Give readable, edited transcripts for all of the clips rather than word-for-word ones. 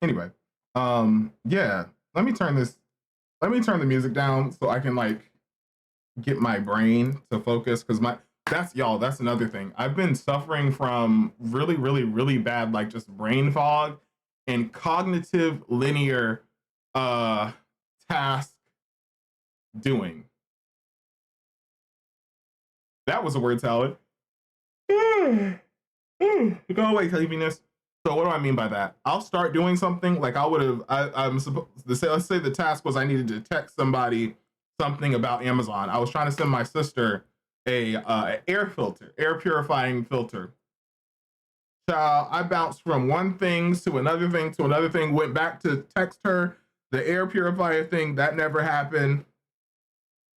Anyway, yeah. Let me turn the music down so I can like get my brain to focus because my that's y'all. That's another thing. I've been suffering from really bad like just brain fog and cognitive linear uh task doing. That was a word salad. Go away, sleepiness. So what do I mean by that? I'll start doing something like I would have. I'm supposed to say. Let's say the task was I needed to text somebody something about Amazon. I was trying to send my sister a air filter, air purifying filter. Child, I bounced from one thing to another thing to another thing. Went back to text her the air purifier thing. That never happened.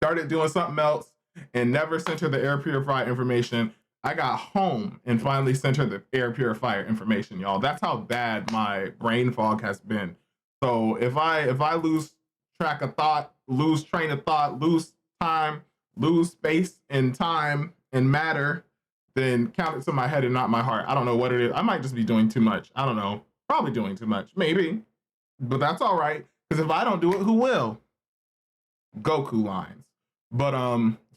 Started doing something else and never sent her the air purifier information. I got home and finally sent her the air purifier information, y'all. That's how bad my brain fog has been. So if I lose track of thought, lose train of thought, lose time, lose space and time and matter, then count it to my head and not my heart. I don't know what it is. I might just be doing too much. I don't know. Probably doing too much. Maybe. But that's all right. Because if I don't do it, who will? Goku lines. But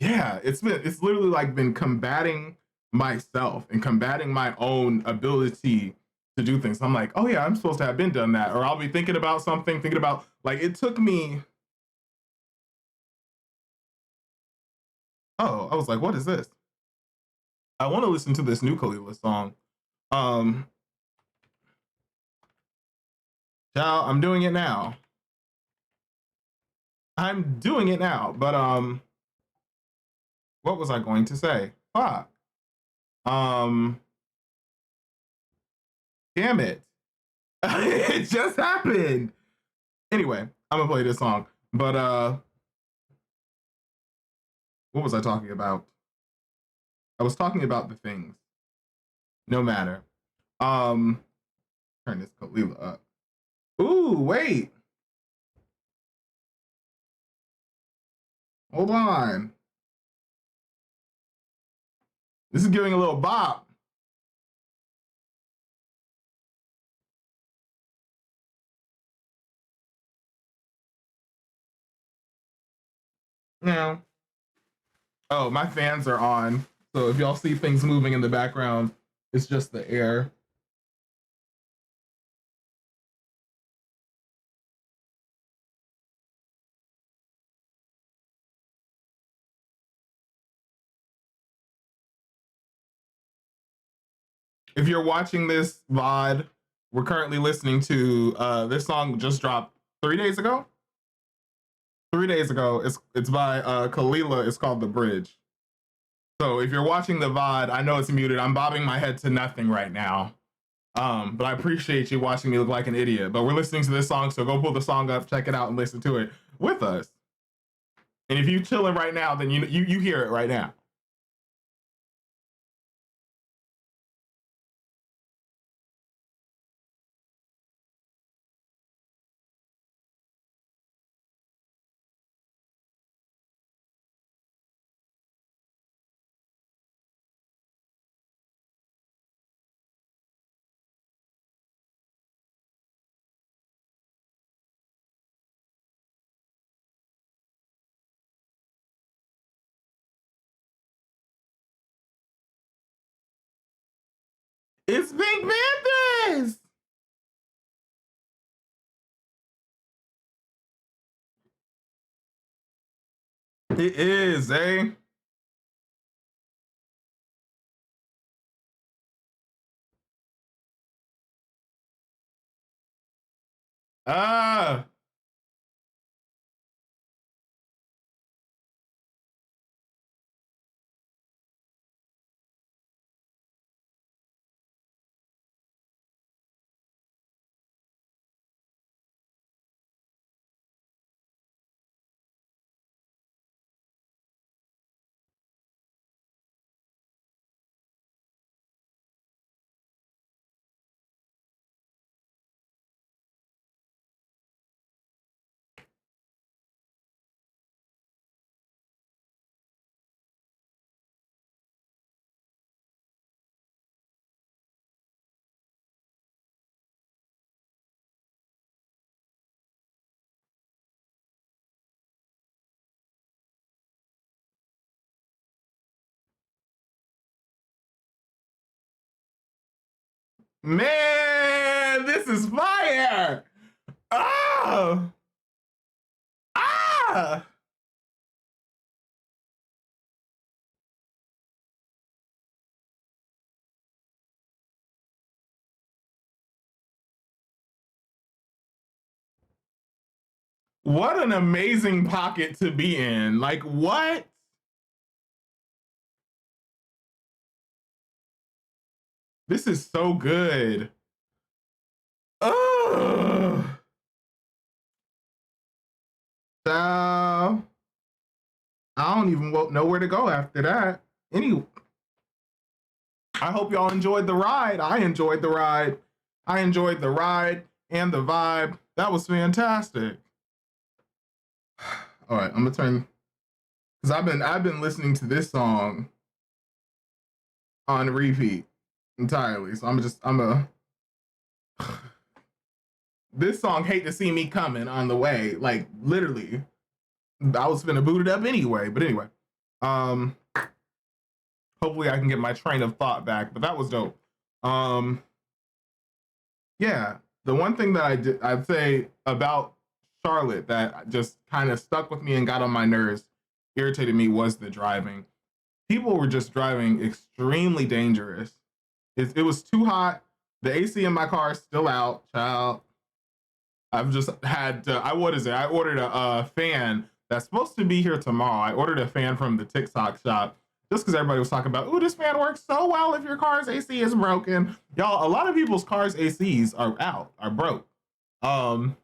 yeah, it's literally like been combating myself and combating my own ability to do things. I'm like, oh yeah, I'm supposed to have been done that. Or I'll be thinking about something, thinking about like it took me oh, I was like, what is this? I want to listen to this new Kalila song. Um Ciao, I'm doing it now. I'm doing it now. But what was I going to say? Fuck. Um damn it. It just happened. Anyway, I'm gonna play this song. But what was I talking about? I was talking about the things. No matter. Um, turn this Kalila up. Ooh, wait. Hold on. This is giving a little bop. Now. Oh, my fans are on. So if y'all see things moving in the background, it's just the air. If you're watching this VOD, we're currently listening to this song just dropped 3 days ago. 3 days ago. It's by Kalila. It's called The Bridge. So if you're watching the VOD, I know it's muted. I'm bobbing my head to nothing right now. But I appreciate you watching me look like an idiot. But we're listening to this song, so go pull the song up, check it out, and listen to it with us. And if you chilling right now, then you hear it right now. It's Pink Panthers. It is, eh? Ah, Man, this is fire. Oh. Ah. What an amazing pocket to be in. Like, what? This is so good. Ugh. So, I don't even know where to go after that. Anyway, I hope y'all enjoyed the ride. I enjoyed the ride. I enjoyed the ride and the vibe. That was fantastic. All right, I'm gonna turn because I've been listening to this song on repeat entirely. So I'm a this song "Hate to See Me Coming" on the way. Like literally, I was finna boot it up anyway. But anyway, um, hopefully I can get my train of thought back. But that was dope. Um, yeah, the one thing that I'd say about Charlotte that just kind of stuck with me and got on my nerves, irritated me was the driving. People were just driving extremely dangerous. It was too hot. The AC in my car is still out, child. I've just had to, what is it? I ordered a fan that's supposed to be here tomorrow. I ordered a fan from the TikTok shop just because everybody was talking about, oh, this fan works so well if your car's AC is broken. Y'all, a lot of people's cars' ACs are out, are broke. Um,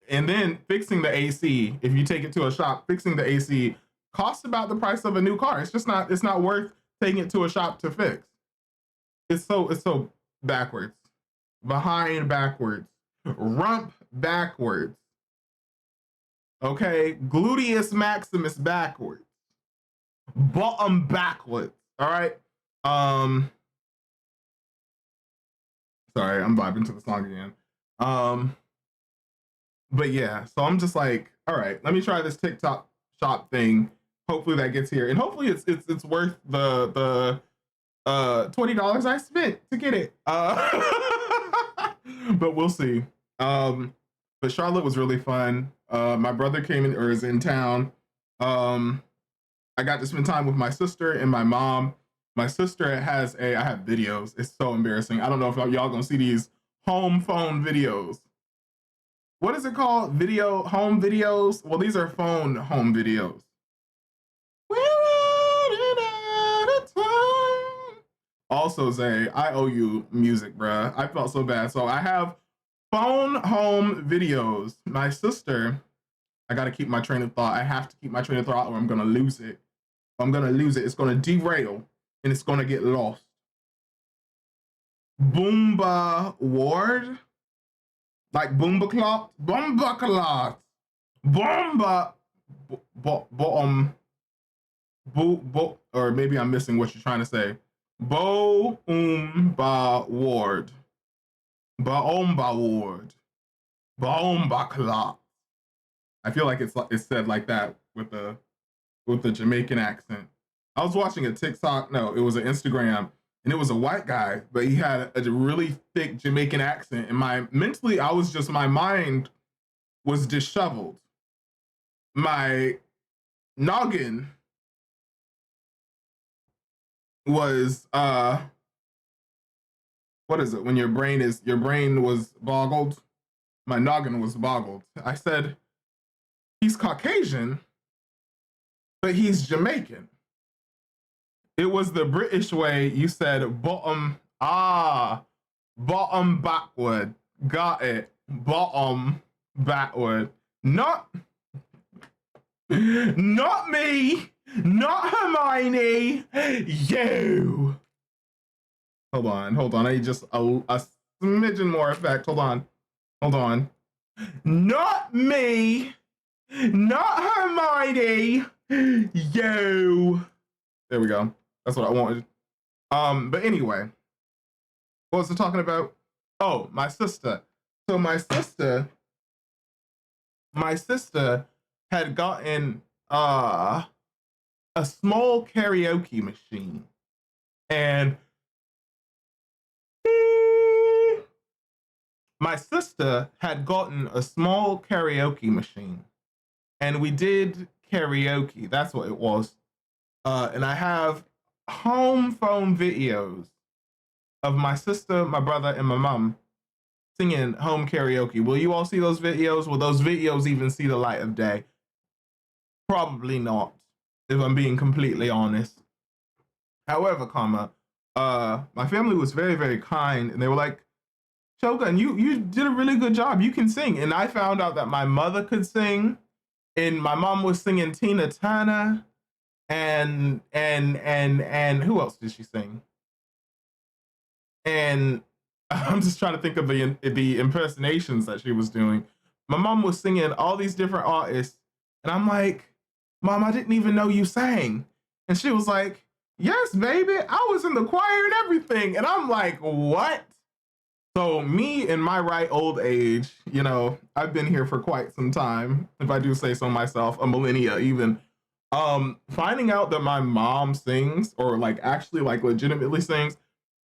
and then fixing the AC, if you take it to a shop, fixing the AC costs about the price of a new car. It's not worth taking it to a shop to fix. It's so backwards, behind backwards, rump backwards. Okay, gluteus maximus backwards, bottom backwards. All right. Um, sorry, I'm vibing to the song again. Um, but yeah, so I'm just like, all right, let me try this TikTok shop thing. Hopefully that gets here, and hopefully it's worth the $20 I spent to get it. But we'll see. But Charlotte was really fun. My brother came in or is in town. Um, I got to spend time with my sister and my mom. My sister has I have videos. It's so embarrassing. I don't know if y'all gonna see these home phone videos. What is it called? Video home videos? Well, these are phone home videos. Also, Zay, I owe you music, bruh. I felt so bad. So I have phone home videos. My sister, I gotta keep my train of thought. I have to keep my train of thought or I'm gonna lose it. I'm gonna lose it. It's gonna derail and it's gonna get lost. Boomba Ward? Like Boomba Clot? Boomba Clot! Boomba! Bottom. Or maybe I'm missing what you're trying to say. Boomba Ward. Baomba Ward. Baomba Clot. I feel like it's said like that with the Jamaican accent. I was watching a TikTok, no, it was an Instagram, and it was a white guy, but he had a really thick Jamaican accent. And my mind was disheveled. My noggin was what is it when your brain was boggled? My noggin was boggled. I said, he's Caucasian, but he's Jamaican. It was the British way. You said bottom. Bottom backward. Got it. Bottom backward. Not me. Not Hermione. You. Hold on. I need just a smidgen more effect. Hold on. Not me. Not Hermione. You. There we go. That's what I wanted. But anyway, what was I talking about? Oh, my sister. So my sister had gotten a small karaoke machine. And My sister had gotten a small karaoke machine, and we did karaoke. That's what it was. And I have home phone videos of my sister, my brother, and my mom singing home karaoke. Will you all see those videos? Will those videos even see the light of day? Probably not, if I'm being completely honest. However, my family was very, very kind, and they were like, Shogun, you did a really good job. You can sing. And I found out that my mother could sing, and my mom was singing Tina Turner, and who else did she sing? And I'm just trying to think of the impersonations that she was doing. My mom was singing all these different artists, and I'm like, Mom, I didn't even know you sang. And she was like, Yes, baby, I was in the choir and everything. And I'm like, What? So me in my right old age, I've been here for quite some time, if I do say so myself, a millennia even. Finding out that my mom sings, or like actually like legitimately sings,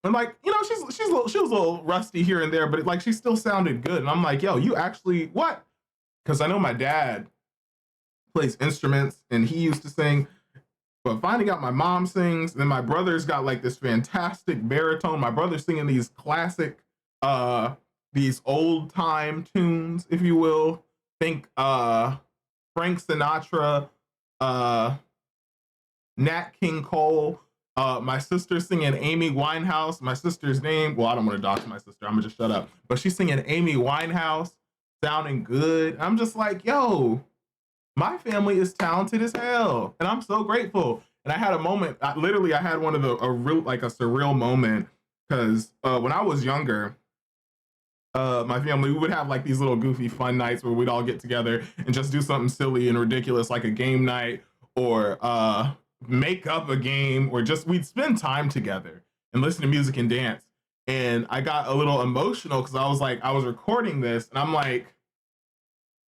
and like, she was a little rusty here and there, but like she still sounded good. And I'm like, yo, you actually what? Because I know my dad plays instruments and he used to sing. But finding out my mom sings, then my brother's got like this fantastic baritone. My brother's singing these classic, these old time tunes, if you will. Think Frank Sinatra, uh, Nat King Cole. My sister's singing Amy Winehouse. My sister's name, well, I don't want to dox my sister. I'm gonna just shut up. But she's singing Amy Winehouse, sounding good. I'm just like, yo, my family is talented as hell, and I'm so grateful. And I had a moment. I had one of a real like a surreal moment because when I was younger, my family, we would have like these little goofy fun nights where we'd all get together and just do something silly and ridiculous, like a game night or make up a game, or just we'd spend time together and listen to music and dance. And I got a little emotional because I was recording this, and I'm like,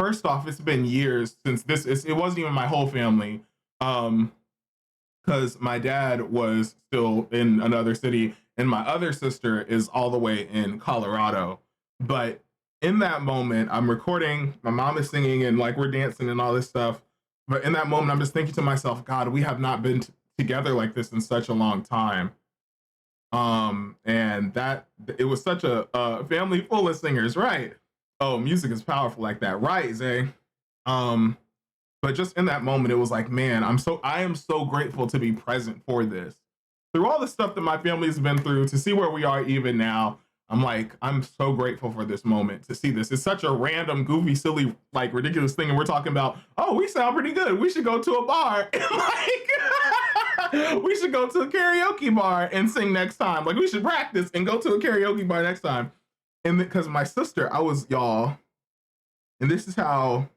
first off, it's been years since it wasn't even my whole family. Because my dad was still in another city, and my other sister is all the way in Colorado. But in that moment, I'm recording, my mom is singing, and like we're dancing and all this stuff. But in that moment, I'm just thinking to myself, God, we have not been together like this in such a long time. And that it was such a family full of singers, right? Oh, music is powerful like that, right, Zay? Um, but just in that moment, it was like, man, I am so grateful to be present for this. Through all the stuff that my family's been through, to see where we are even now, I'm like, I'm so grateful for this moment to see this. It's such a random, goofy, silly, like ridiculous thing, and we're talking about, oh, we sound pretty good. We should go to a bar and like we should go to a karaoke bar and sing next time. Like we should practice and go to a karaoke bar next time. And because my sister, y'all, and this is how,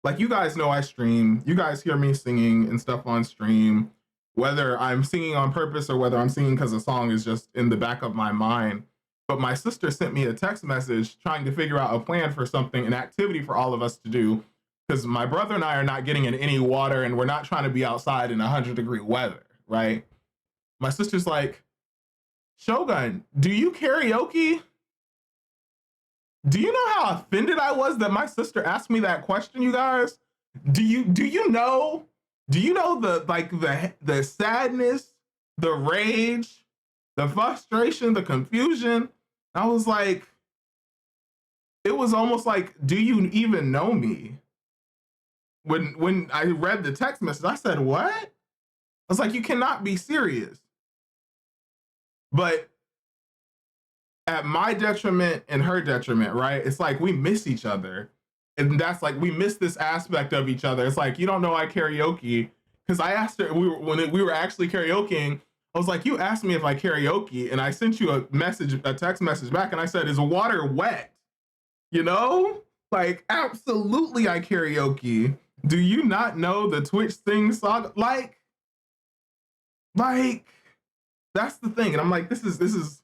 like, you guys know I stream. You guys hear me singing and stuff on stream, whether I'm singing on purpose or whether I'm singing because the song is just in the back of my mind. But my sister sent me a text message trying to figure out a plan for something, an activity for all of us to do, because my brother and I are not getting in any water and we're not trying to be outside in 100-degree weather, right? My sister's like, Shogun, do you karaoke? Do you know how offended I was that my sister asked me that question, you guys? Do you know? Do you know the sadness, the rage, the frustration, the confusion? I was like, it was almost like, do you even know me? When I read the text message, I said, what? I was like, you cannot be serious. But at my detriment and her detriment, right? It's like we miss each other. And that's like, we miss this aspect of each other. It's like, you don't know I karaoke. Because I asked her, when we were actually karaokeing, I was like, you asked me if I karaoke, and I sent you a text message back, and I said, is water wet? You know? Like, absolutely I karaoke. Do you not know the Twitch thing song? Like, that's the thing. And I'm like, this is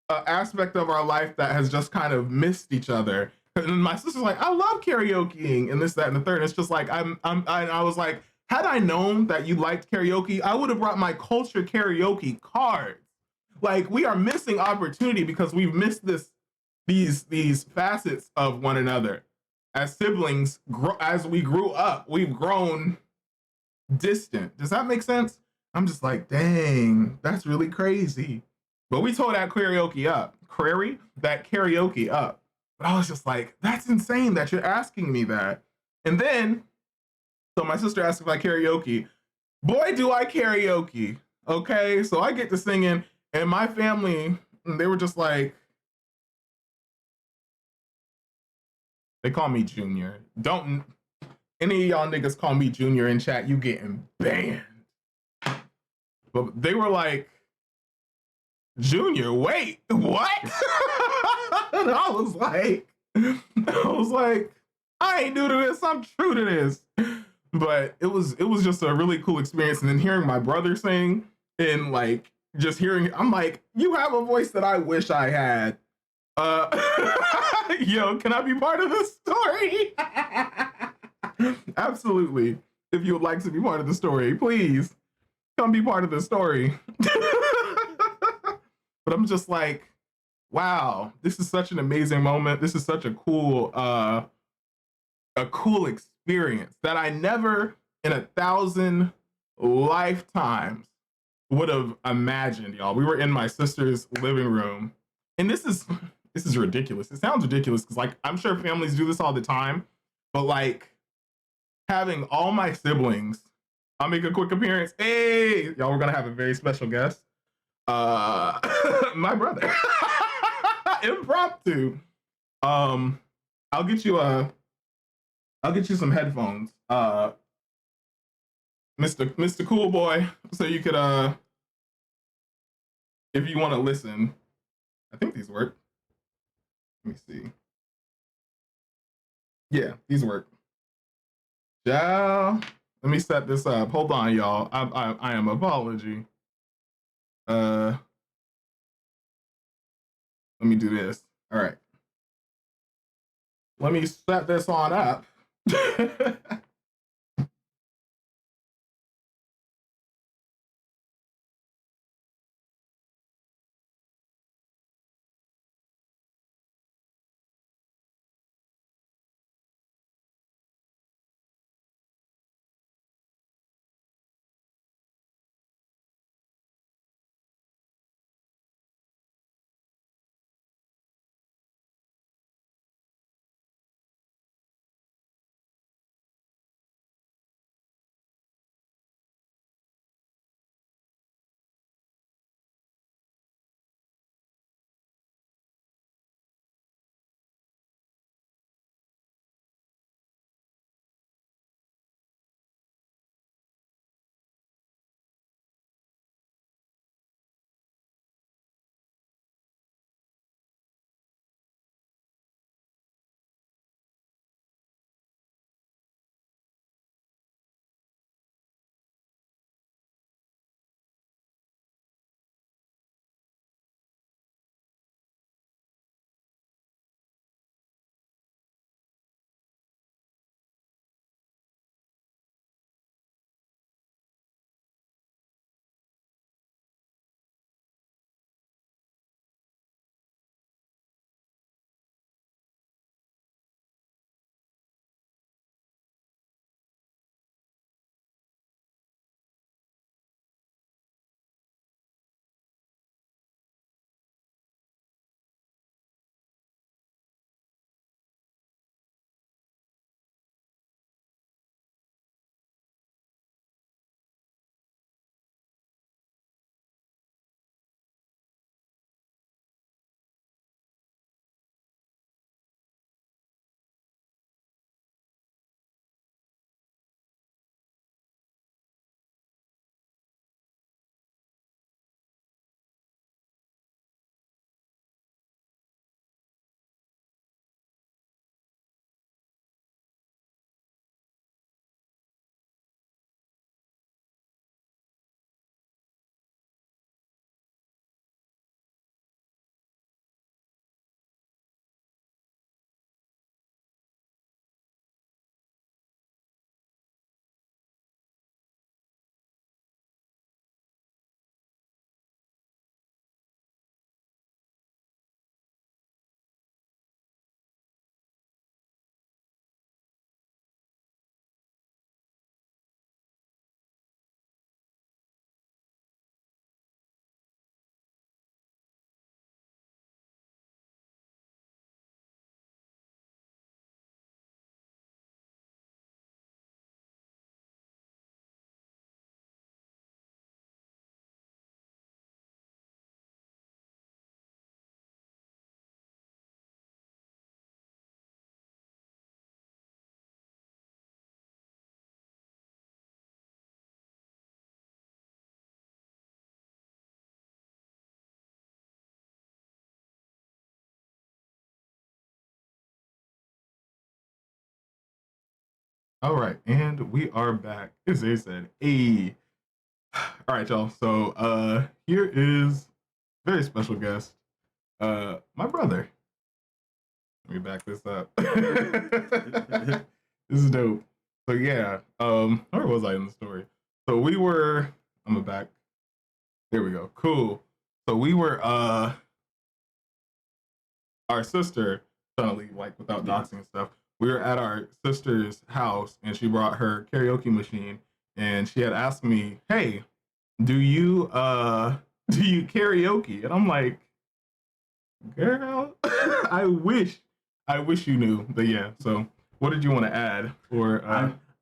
an aspect of our life that has just kind of missed each other. And my sister's like, I love karaokeing and this, that, and the third. And it's just like, I was like, had I known that you liked karaoke, I would have brought my culture karaoke cards. Like, we are missing opportunity because we've missed this these facets of one another. As siblings, as we grew up, we've grown distant. Does that make sense? I'm just like, dang, that's really crazy. But we tore that karaoke up. That karaoke up. But I was just like, that's insane that you're asking me that. And then, so my sister asked if I karaoke. Boy, do I karaoke. Okay, so I get to singing, and my family, they were just like, they call me Junior. Don't any of y'all niggas call me Junior in chat, you getting banned. But they were like, Junior, wait, what? And I was like, I ain't new to this. I'm true to this. But it was just a really cool experience. And then hearing my brother sing and like just hearing, I'm like, you have a voice that I wish I had. Yo, can I be part of this story? Absolutely. If you would like to be part of the story, please come be part of the story. But I'm just like, wow, this is such an amazing moment. This is such a cool experience that I never in 1,000 lifetimes would have imagined, y'all. We were in my sister's living room, and this is ridiculous. It sounds ridiculous because like I'm sure families do this all the time, but like having all my siblings, I'll make a quick appearance. Hey, y'all, we're gonna have a very special guest. My brother. Impromptu. I'll get you some headphones. Mr. Cool Boy, so you could if you want to listen. I think these work. Let me see. Yeah, these work. Yeah. Let me set this up. Hold on, y'all. I am apology. Let me do this. All right. Let me set this on up. All right, and we are back. As they said, hey. All right, y'all. So here is a very special guest. My brother. Let me back this up. This is dope. So yeah, where was I in the story? So we were I'm gonna back. There we go. Cool. So we were our sister trying to leave like without doxing and stuff. We were at our sister's house and she brought her karaoke machine and she had asked me, "Hey, do you do you karaoke?" And I'm like, "Girl, I wish you knew." But yeah, so what did you want to add? Or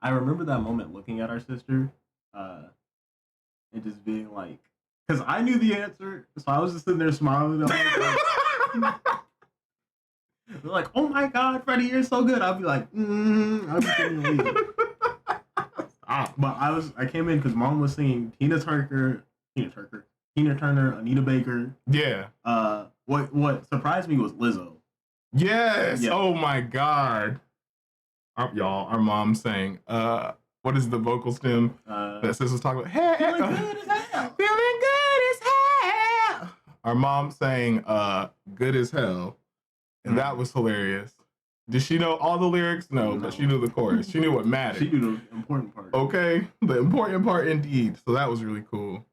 I remember that moment looking at our sister, and just being like, because I knew the answer, so I was just sitting there smiling. They're like, "Oh my God, Freddie, you're so good." I'll be like, I'll be sitting leave. But I came in because mom was singing Tina Turner, Anita Baker. Yeah. What surprised me was Lizzo. Yes. Yeah. Oh my God. Y'all, our mom sang, what is the vocal stem that sis was talking about? Hey, feeling good as hell. Feeling good as hell. Our mom sang Good as Hell. And that was hilarious. Did she know all the lyrics? No, but she knew the chorus. She knew what mattered. She knew the important part. Okay, the important part indeed. So that was really cool.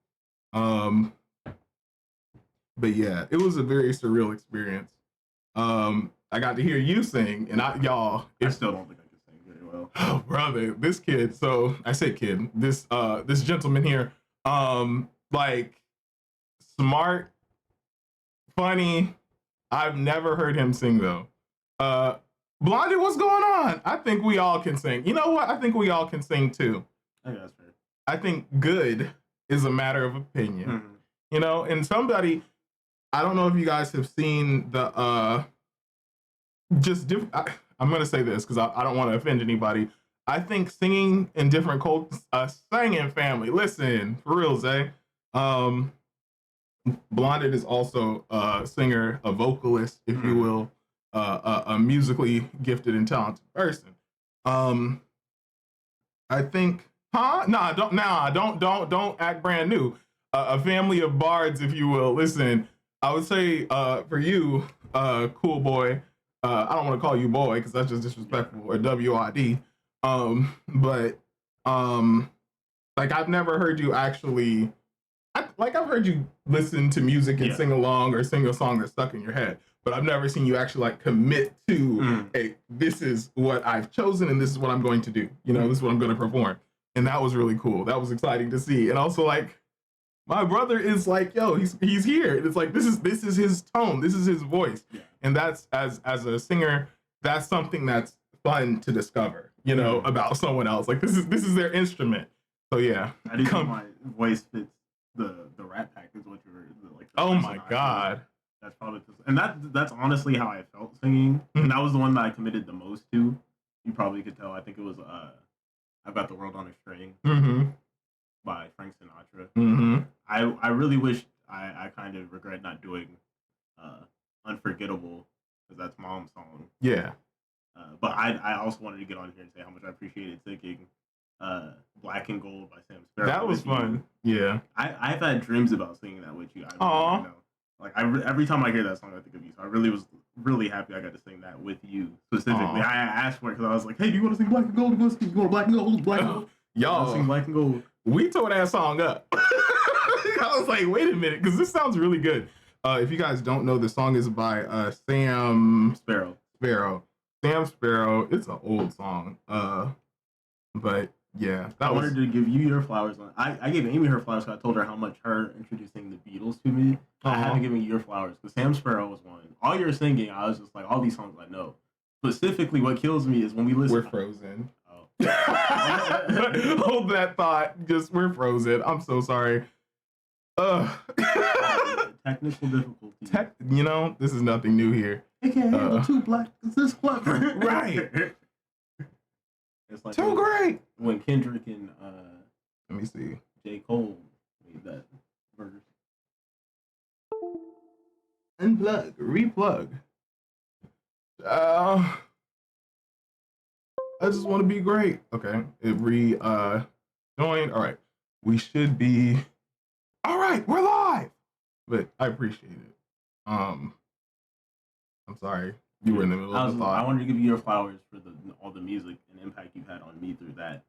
But yeah, it was a very surreal experience. I got to hear you sing, and I still don't think I can sing very well. Oh, brother, this kid. So I say kid. This gentleman here, like smart, funny. I've never heard him sing though. Blondie, what's going on? I think we all can sing. You know what? I think we all can sing too. I think that's fair. I think good is a matter of opinion. Mm-hmm. You know, and somebody, I don't know if you guys have seen the I'm gonna say this because I don't want to offend anybody. I think singing in different cultures, singing family. Listen, for real, Zay. Blonded is also a singer, a vocalist, if you will, a musically gifted and talented person. I think, don't act brand new. A family of bards, if you will. Listen, I would say for you, cool boy. I don't want to call you boy because that's just disrespectful, or WID. But like I've never heard you actually. I've heard you listen to music and sing along or sing a song that's stuck in your head, but I've never seen you actually like commit to, hey, this is what I've chosen and this is what I'm going to do. You know, this is what I'm going to perform. And that was really cool. That was exciting to see. And also like, my brother is like, yo, he's here. It's like, this is his tone. This is his voice. Yeah. And that's, as a singer, that's something that's fun to discover, you know, about someone else. Like this is their instrument. So yeah. I do think my voice fits the Rat Pack is what you're like. Oh my God. That's probably, and that's honestly how I felt singing. Mm-hmm. And that was the one that I committed the most to. You probably could tell. I think it was I've Got the World on a String by Frank Sinatra. Mm-hmm. I really wish I kind of regret not doing Unforgettable because that's Mom's song. Yeah. But I also wanted to get on here and say how much I appreciated singing Black and Gold by Sam Sparrow. That was fun. Yeah. I've had dreams about singing that with you. Aww. Like every time I hear that song, I think of you. So I really was really happy I got to sing that with you specifically. Aww. I asked for it because I was like, "Hey, do you want to sing Black and Gold? You want Black and Gold? Black and Gold?" Y'all sing Black and Gold. We tore that song up. I was like, wait a minute, because this sounds really good. If you guys don't know, the song is by Sam Sparrow. Sam Sparrow. It's an old song. But yeah, I wanted to give you your flowers. I gave Amy her flowers because I told her how much her introducing the Beatles to me. I had to give me your flowers because Sam Sparrow was one. All your singing, I was just like, all these songs I know. Specifically, what kills me is when we listen. We're Frozen. Oh. Hold that thought. We're Frozen. I'm so sorry. Technical difficulty. You know, this is nothing new here. It can't handle two black. Is this clever? Right. It's like too great. When Kendrick and let me see, J. Cole made that verse. Unplug, replug. I just want to be great. Okay, it joined. All right, we should be. All right, we're live. But I appreciate it. I'm sorry you were in the middle of the thought. I wanted to give you your flowers for all the music and impact you've had on me through that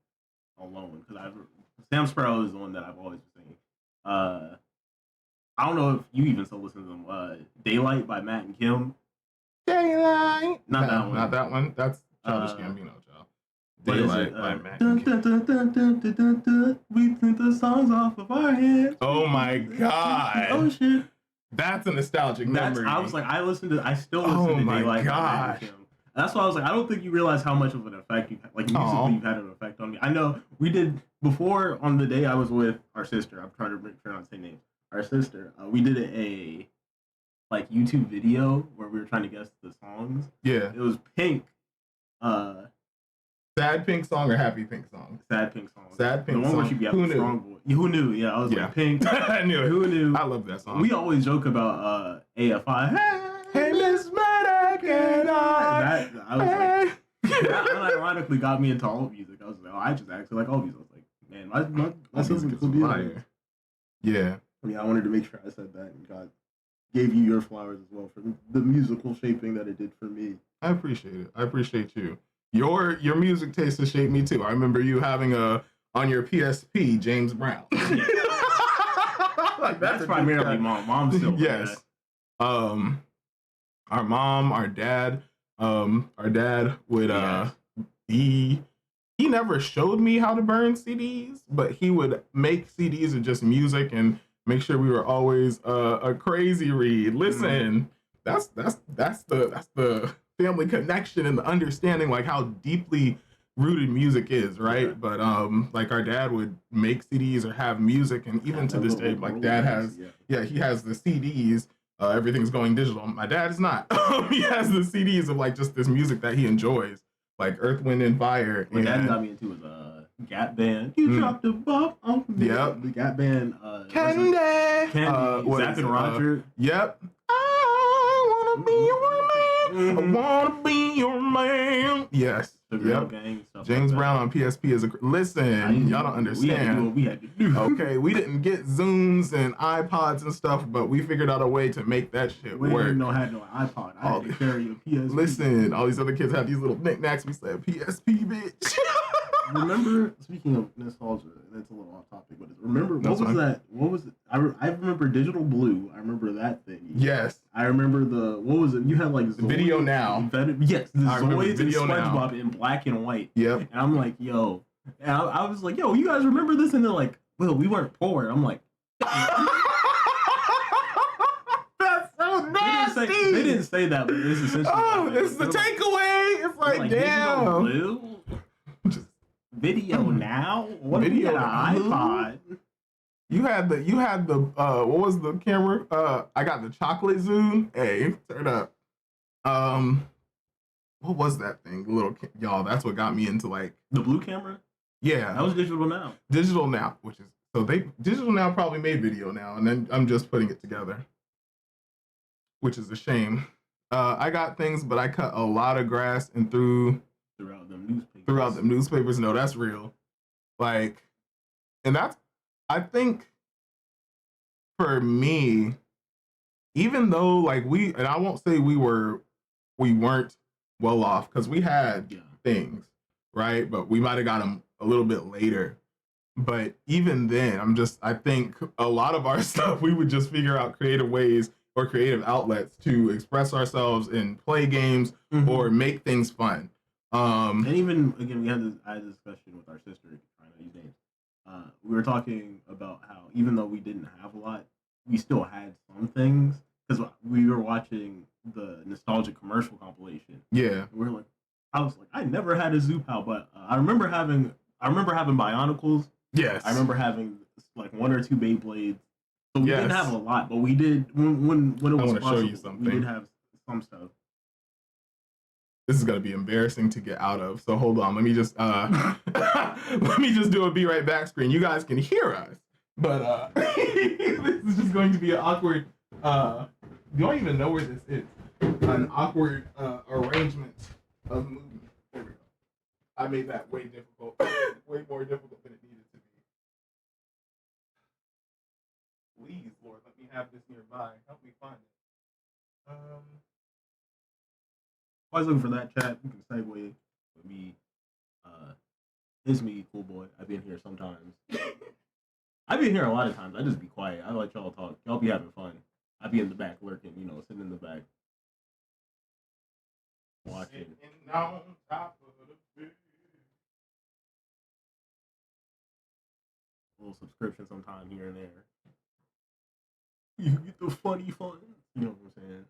alone. Because Sam Sparrow is the one that I've always been singing. I don't know if you even still listen to them. Daylight by Matt and Kim. Daylight. Not that one. Not that one. That's Childish Gambino, child. What is Daylight it? by Matt and Kim. We think the songs off of our heads. Oh my god. Oh shit. That's a nostalgic memory. I was like, I still listen to Daylight by Matt and Kim. That's why I was like, I don't think you realize how much of an effect you've had, like musically you've had an effect on me. I know we did before on the day I was with our sister. I'm trying to make sure not to say names. Our sister, we did a like YouTube video where we were trying to guess the songs. Yeah. It was Pink. Sad Pink song or Happy Pink song? Sad Pink song. Sad Pink the one song. where she be having strong voice. Who knew? Yeah, I was like Pink. I knew it. Who knew? I love that song. We always joke about AFI. Hey Miss Maddox and I was like, that unironically got me into alt music. I was like, I just acted like alt music. I was like, man, my sister's cool music. Yeah. I mean, I wanted to make sure I said that and gave you your flowers as well for the musical shaping that it did for me. I appreciate it. I appreciate you. Your music taste has shaped me too. I remember you having on your PSP James Brown. Like, that's primarily mom. Mom's still yes. Our mom, our dad would he never showed me how to burn CDs, but he would make CDs of just music and make sure we were always a crazy read. Listen, that's the family connection and the understanding like how deeply rooted music is, right? Yeah. But like our dad would make CDs or have music, and even to this day, like dad has he has the CDs. Everything's going digital. My dad is not. He has the CDs of like just this music that he enjoys, like Earth, Wind, and Fire. What dad got me into was Gap Band. You dropped the ball on me. Yep. The Gap Band. Candy. Zapp and Roger. Yep. I wanna be your man. I wanna be your man. Yes. Yep. Gang, James like Brown on PSP is listen. Y'all don't understand. We had to do. Okay, we didn't get Zooms and iPods and stuff, but we figured out a way to make that shit work. We didn't had no iPod. I had to carry a PSP. Listen, all these other kids had these little knickknacks. We said PSP, bitch. Remember, speaking of nostalgia, and it's a little off topic, but remember what was it? I remember Digital Blue. I remember that thing. Yes. I remember what was it? You had like Zoids, Video Now. Yes, the Zoids and SpongeBob now. in black and white. Yep. And I'm like, yo. And I was like, yo, you guys remember this? And they're like, well, we weren't poor. I'm like, that's so nasty. They didn't say that, but it's essentially. Oh, it's the takeaway. It's like damn. Digital Blue? Video Now? What Video if you had an iPod? You had the what was the camera? I got the chocolate zoom. Hey, turn up. What was that thing? Y'all, that's what got me into like the blue camera? Yeah. That was Digital Now. Digital Now, which is Digital Now probably made Video Now, and then I'm just putting it together. Which is a shame. I got things, but I cut a lot of grass and throughout the newspapers. No, that's real. Like, and that's, I think for me, even though like and I won't say we weren't well off because we had things, right? But we might have got them a little bit later. But even then, I think a lot of our stuff, we would just figure out creative ways or creative outlets to express ourselves and play games or make things fun. And even again, I had a discussion with our sister, trying to use names. We were talking about how even though we didn't have a lot, we still had some things because we were watching the nostalgic commercial compilation. Yeah, I was like, I never had a Zoopal, but I remember having Bionicles. Yes, I remember having like 1 or 2 Beyblades. So we didn't have a lot, but we did when it was I want to possible, show you something. We did have some stuff. This is gonna be embarrassing to get out of. So hold on, let me just let me just do a be right back screen. You guys can hear us, but this is just going to be an awkward. You don't even know where this is. An awkward arrangement of movement. There we go. I made that way difficult, way more difficult than it needed to be. Please, Lord, let me have this nearby. Help me find it. I was looking for that chat. You can segue with me. It's me, cool boy. I've been here sometimes. I've been here a lot of times. I just be quiet. I let y'all talk. Y'all be having fun. I be in the back lurking, sitting in the back. Watching. Sitting on top of the bed. A little subscription sometime here and there. You get the funny fun. You know what I'm saying?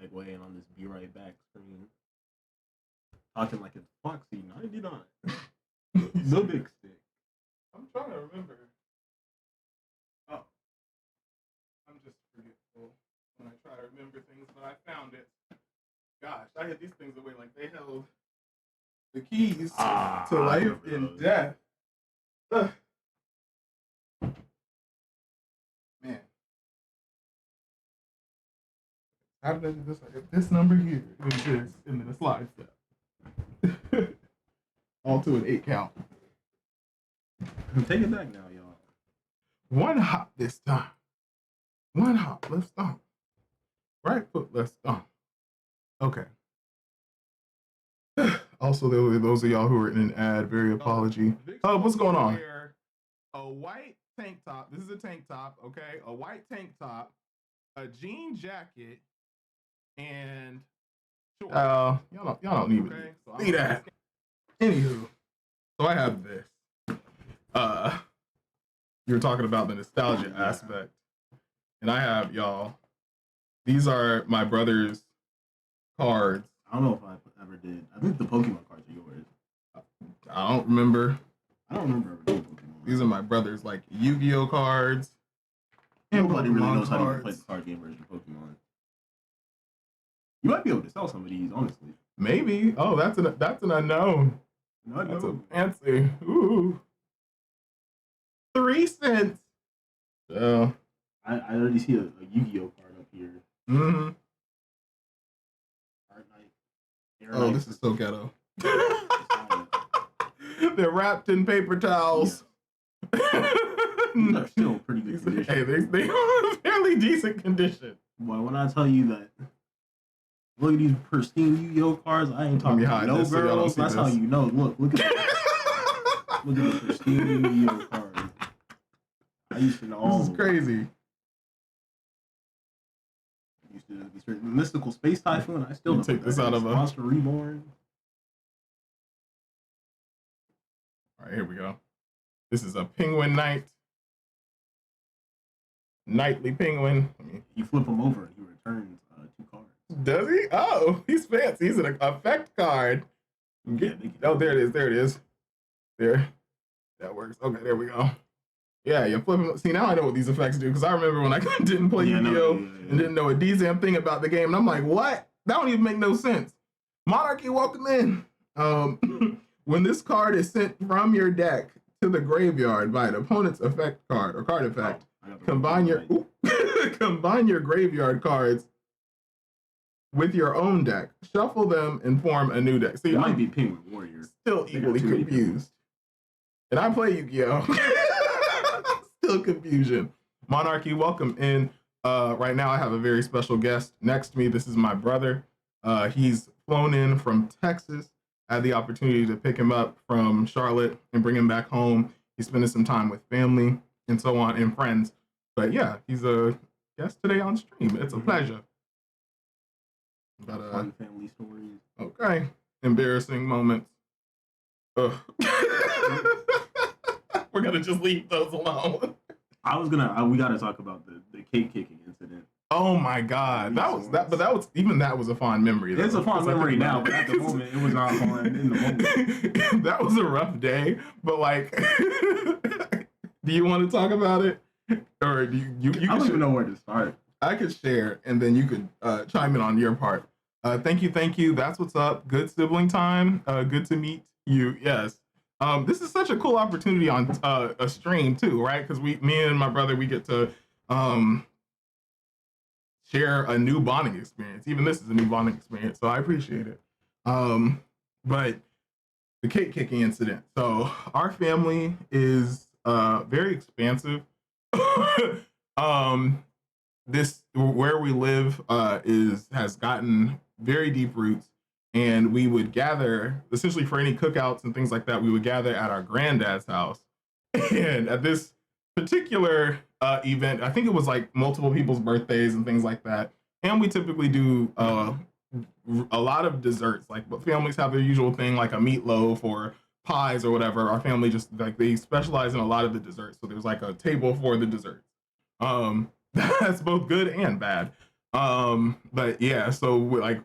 Segueing on this Be Right Back screen. Talking like it's Foxy 99. The big stick. I'm trying to remember. Oh. I'm just forgetful when I try to remember things, but I found it. Gosh, I hid these things away like they held the keys to life and death. Ugh. Man. How did I do this? I got this number here, and this, and then a slide step. All to an 8 count. Take it back now, y'all. One hop this time. One hop, left stomp. Right foot, left stomp. Okay. Also, those of y'all who are in an ad, very apology. What's going on? A white tank top. This is a tank top, okay? A white tank top, a jean jacket, and y'all don't need me. See that. Anywho, so I have this. You were talking about the nostalgia aspect, and I have y'all. These are my brother's cards. I don't know if I ever did. I think the Pokemon cards are yours. I don't remember. I don't remember ever doing Pokemon. These are my brother's like Yu-Gi-Oh cards. Nobody really knows how to even play the card game version of Pokemon. You might be able to sell some of these, honestly. Maybe. Oh, that's an unknown. That's a fancy. Ooh. 3 cents. So I already see a Yu-Gi-Oh card up here. Mm-hmm. Art Knight. Oh, this is so ghetto. They're wrapped in paper towels. Yeah. These are still pretty good condition. Hey, they are fairly decent condition. Boy, when I tell you that, look at these pristine Yu-Gi-Oh cards. I ain't talking about no girls. That's how you know. Look at look at the pristine Yu-Gi-Oh cards. I used to know all. This is crazy. Used to be Mystical Space Typhoon. I still take this out of a Monster Reborn. All right, here we go. This is a Penguin Knight. Knightly Penguin. You flip him over and he returns 2 cards. Does he? Oh, he's fancy. He's an effect card. Yeah, there it is. There it is. There. That works. Okay, there we go. Yeah, you flip him. See, now I know what these effects do because I remember when I didn't play Yu-Gi-Oh! And didn't know a damn thing about the game. And I'm like, what? That don't even make no sense. Monarchy, welcome in. When this card is sent from your deck to the graveyard by an opponent's effect card or card effect, combine your graveyard cards with your own deck, shuffle them, and form a new deck. See, it might be Penguin Warrior. Still equally confused. And I play Yu-Gi-Oh! Still confusion. Monarchy, welcome in. Right now I have a very special guest next to me. This is my brother. He's flown in from Texas. I had the opportunity to pick him up from Charlotte and bring him back home. He's spending some time with family and so on and friends. But yeah, he's a guest today on stream. It's a pleasure. But, fun family stories. Okay. Embarrassing moments. Ugh. We're gonna just leave those alone. We gotta talk about the cake kicking incident. Oh my God, that was a fond memory. It's a fond memory now, but at the moment, it was not fun in the moment. That was a rough day, but like, do you want to talk about it, or do you? I don't even know where to start. I could share, and then you could chime in on your part. Thank you. That's what's up. Good sibling time. Good to meet you. Yes. This is such a cool opportunity on a stream too, right? Because me and my brother, we get to um, share a new bonding experience. Even this is a new bonding experience, so I appreciate it. But the cake kicking incident. So our family is very expansive. um, this where we live is has gotten very deep roots, and we would gather essentially for any cookouts and things like that. We would gather at our granddad's house, and at this particular event, I think it was like multiple people's birthdays and things like that. And we typically do a lot of desserts. Like, but families have their usual thing, like a meatloaf or pies or whatever. Our family just like they specialize in a lot of the desserts. So there's like a table for the desserts. That's both good and bad. But yeah, so like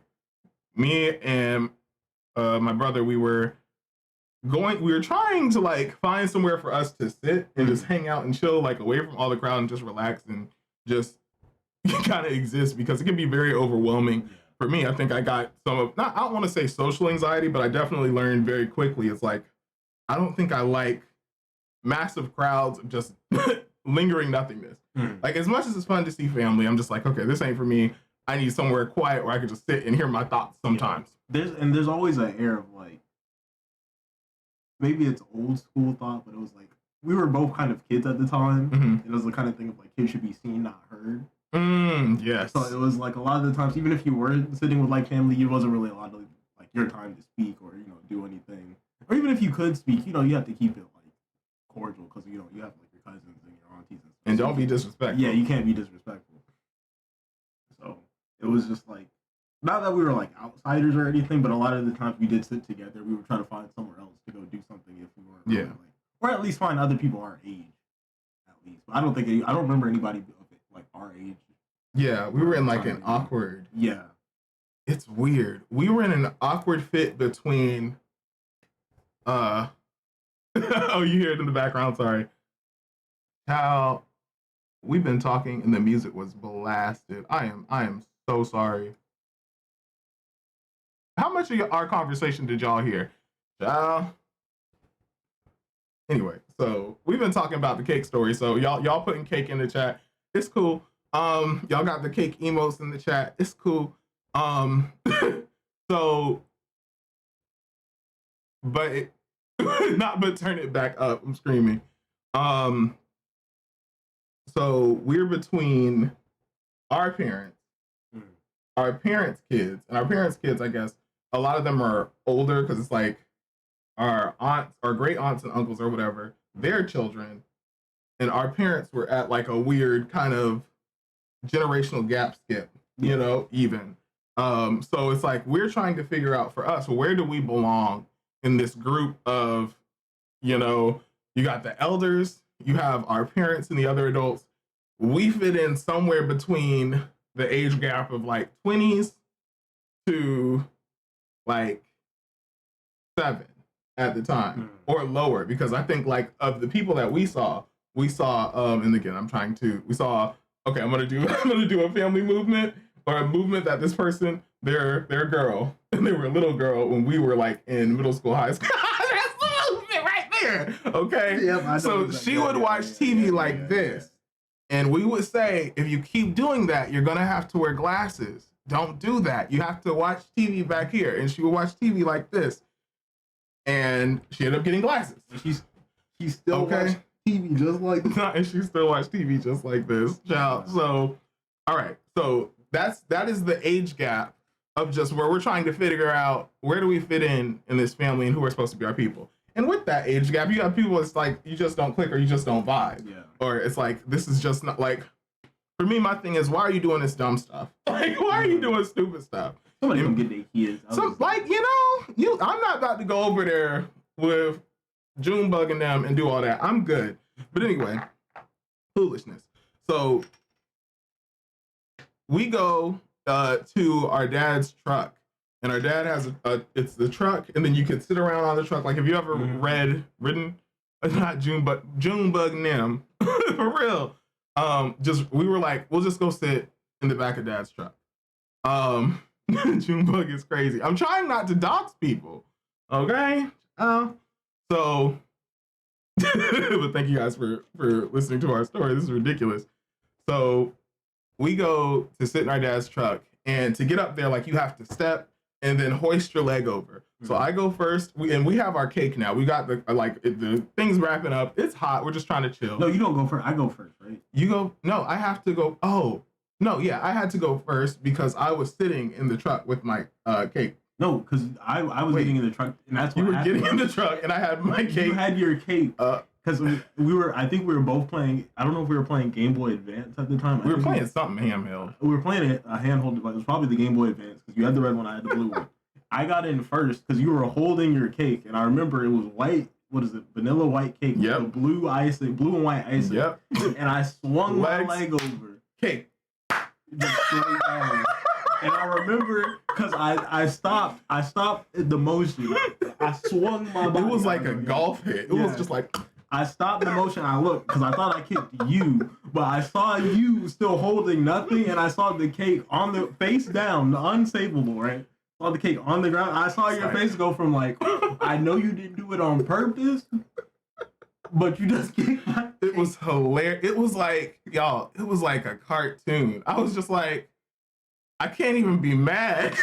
me and my brother, we were trying to like find somewhere for us to sit and just hang out and chill, like away from all the crowd and just relax and just kind of exist because it can be very overwhelming. For me, I think I got some of not I don't want to say social anxiety, but I definitely learned very quickly. It's like I don't think I like massive crowds of just lingering nothingness. Like as much as it's fun to see family, I'm just like, okay, this ain't for me. I need somewhere quiet where I can just sit and hear my thoughts sometimes. There's always an air of like maybe it's old school thought, but it was like we were both kind of kids at the time. It was the kind of thing of like kids should be seen, not heard. Yes. So it was like a lot of the times, even if you were sitting with like family, it wasn't really a lot of like your time to speak or do anything. Or even if you could speak, you have to keep it like cordial because you have like your cousins and your aunties and stuff. And don't be disrespectful. Yeah, you can't be disrespectful. So it was just like not that we were like outsiders or anything, but a lot of the times we did sit together. We were trying to find somewhere else to go do something if we weren't really, or at least find other people our age. At least, but I don't remember anybody like our age. Yeah, we were in like an awkward. Yeah, it's weird. We were in an awkward fit between. Oh, you hear it in the background. Sorry. How we've been talking and the music was blasted. I am so sorry. How much of our conversation did y'all hear? Anyway, so we've been talking about the cake story. So y'all putting cake in the chat. It's cool. Y'all got the cake emotes in the chat. It's cool. So, but but turn it back up. I'm screaming. So we're between our parents, our parents' kids, and our parents' kids. I guess a lot of them are older because it's like our aunts, our great aunts and uncles or whatever, their children, and our parents were at like a weird kind of generational gap skip, even. So it's like we're trying to figure out for us, where do we belong in this group of, you got the elders, you have our parents and the other adults. We fit in somewhere between the age gap of like 20s to like 7 at the time or lower, because I think like of the people that we saw and again we saw okay, I'm gonna do a family movement or a movement that this person they're a girl and they were a little girl when we were like in middle school, high school. That's the movement right there. Okay. Yep, so she would watch TV like this, and we would say, if you keep doing that, you're gonna have to wear glasses. Don't do that. You have to watch TV back here. And she would watch TV like this. And she ended up getting glasses. She still watched TV just like this. And she still watched TV just like this. Child. So, all right. So that is the age gap of just where we're trying to figure out where do we fit in this family and who are supposed to be our people. And with that age gap, you have people it's like you just don't click or you just don't vibe. Yeah. Or it's like this is just not like for me, my thing is why are you doing this dumb stuff? Like why are you doing stupid stuff? Somebody gonna get their kids. I'm not about to go over there with Junebug and them and do all that. I'm good. But anyway, foolishness. So we go to our dad's truck, and our dad has it's the truck, and then you can sit around on the truck. Like, have you ever ridden? Not Junebug and them for real. We were like, we'll just go sit in the back of dad's truck. Junebug is crazy. I'm trying not to dox people. Okay. So, but thank you guys for listening to our story. This is ridiculous. So we go to sit in our dad's truck, and to get up there, like you have to step and then hoist your leg over. So I go first. We have our cake now. We got the things wrapping up. It's hot. We're just trying to chill. No, you don't go first. I go first, right? You go. No, I have to go. Oh no, yeah, I had to go first because I was sitting in the truck with my cake. No, because I was getting in the truck, and that's what you were getting in the truck, and I had my cake. You had your cake. Because we were, I think we were both playing. I don't know if we were playing Game Boy Advance at the time. We were playing something handheld. We were playing a handheld device. It was probably the Game Boy Advance because you had the red one, I had the blue one. I got in first because you were holding your cake, and I remember it was white. What is it? Vanilla white cake. Yep. With blue icing, blue and white icing. Yep. And I swung my leg over. Cake. Just straight down. And I remember because I stopped the motion. I swung my body. It was like a golf hit. It was just like. I stopped the motion. I looked because I thought I kicked you, but I saw you still holding nothing, and I saw the cake on the face down, the unsavable, right? Saw the cake on the ground. I saw your face go from like, I know you didn't do it on purpose, but you just kicked my cake. It was hilarious. It was like, y'all, it was like a cartoon. I was just like, I can't even be mad.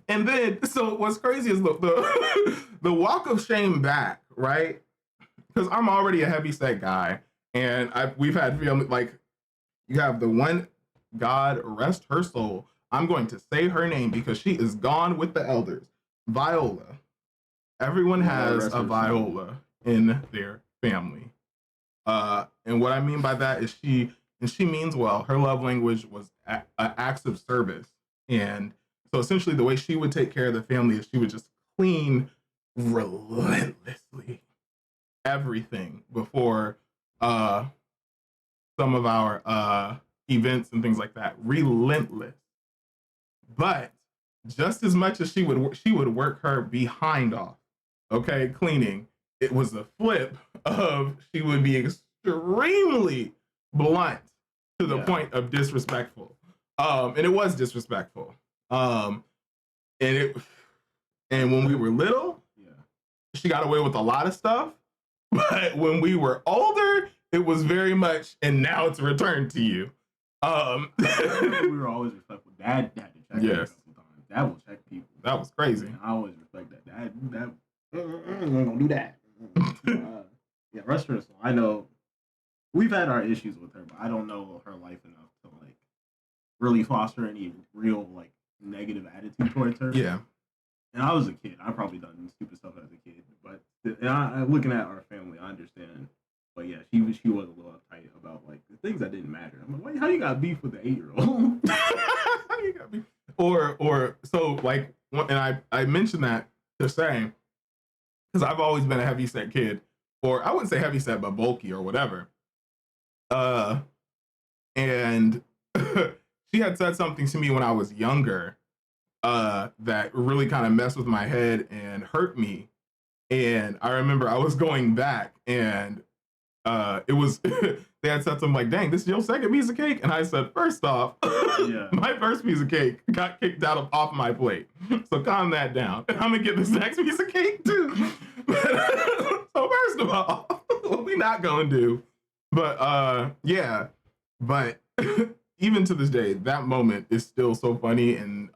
And then, so what's crazy is the walk of shame back, right? Because I'm already a heavyset guy, and we've had family, like, you have the one, God rest her soul. I'm going to say her name because she is gone with the elders. Viola. Everyone has a Viola in their family. And what I mean by that is she means well. Her love language was acts of service. And so essentially the way she would take care of the family is she would just clean relentlessly everything before some of our events and things like that. Relentless. But just as much as she would work her behind off, okay, cleaning, it was a flip of she would be extremely blunt to the point of disrespectful. And it was disrespectful. And when we were little, she got away with a lot of stuff. But when we were older, it was very much, and now it's returned to you. We were always respectful. Dad had to check people sometimes. Dad will check people. That was crazy. And I always respect that. Dad ain't gonna do that. Yeah, rest her soul. I know we've had our issues with her, but I don't know her life enough to like really foster any real like negative attitude towards her. Yeah. And I was a kid. I probably done stupid stuff as a kid, but looking at our family, I understand. But yeah, she was a little uptight about like the things that didn't matter. I'm like, wait, how you got beef with the 8-year-old? How you got beef? Or so like, and I mentioned that to say because I've always been a heavyset kid, or I wouldn't say heavyset, but bulky or whatever. And she had said something to me when I was younger that really kind of messed with my head and hurt me. And I remember I was going back and it was they had said something like, dang, this is your second piece of cake. And I said, first off, my first piece of cake got kicked out off my plate. So calm that down. And I'm gonna get this next piece of cake too. So first of all, what we not gonna do. But yeah. But even to this day, that moment is still so funny and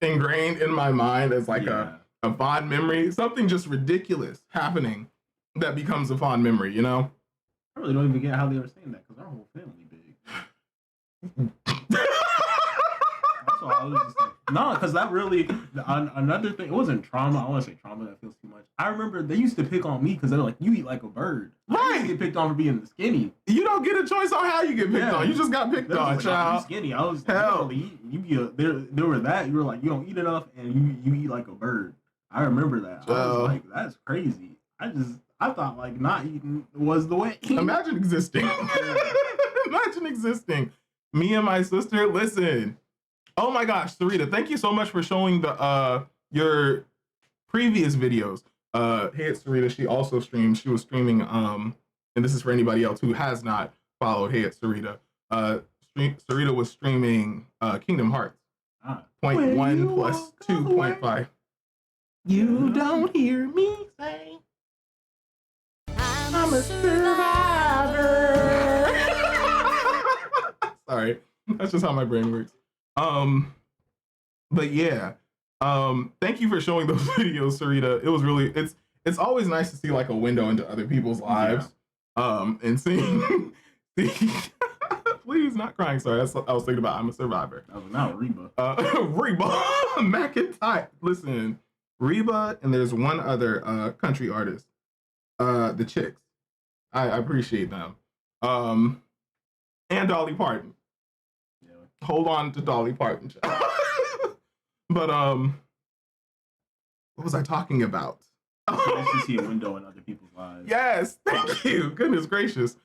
ingrained in my mind as like a fond memory. Something just ridiculous happening that becomes a fond memory, you know? I really don't even get how they were saying that because our whole family big. That's why I was just like, no, because that really, another thing, it wasn't trauma. I want to say trauma, that feels too much. I remember they used to pick on me because they're like, you eat like a bird. Right. I used to get picked on for being skinny. You don't get a choice on how you get picked on. You just got picked on, like, child. I'm skinny. I was hell. There were that. You were like, you don't eat enough and you eat like a bird. I remember that. I was like, that's crazy. I thought like not eating was the way. Imagine existing. Imagine existing. Me and my sister, listen. Oh my gosh, Sarita, thank you so much for showing the your previous videos. Hey, it's Sarita. She also streams. She was streaming, and this is for anybody else who has not followed Hey, it's Sarita. Sarita was streaming Kingdom Hearts. 0.1 plus 2.5. You don't hear me say, I'm a survivor. Sorry, that's just how my brain works. But yeah, thank you for showing those videos, Sarita. It was really, it's always nice to see like a window into other people's lives. And seeing, please not crying. Sorry, that's what I was thinking about. I'm a survivor. That was not Reba. Reba McEntire. Listen, Reba, and there's one other country artist. The Chicks. I appreciate them. And Dolly Parton. Yeah. Hold on to Dolly Parton. But what was I talking about? It's nice to see a window in other people's lives. Yes, thank you. Goodness gracious.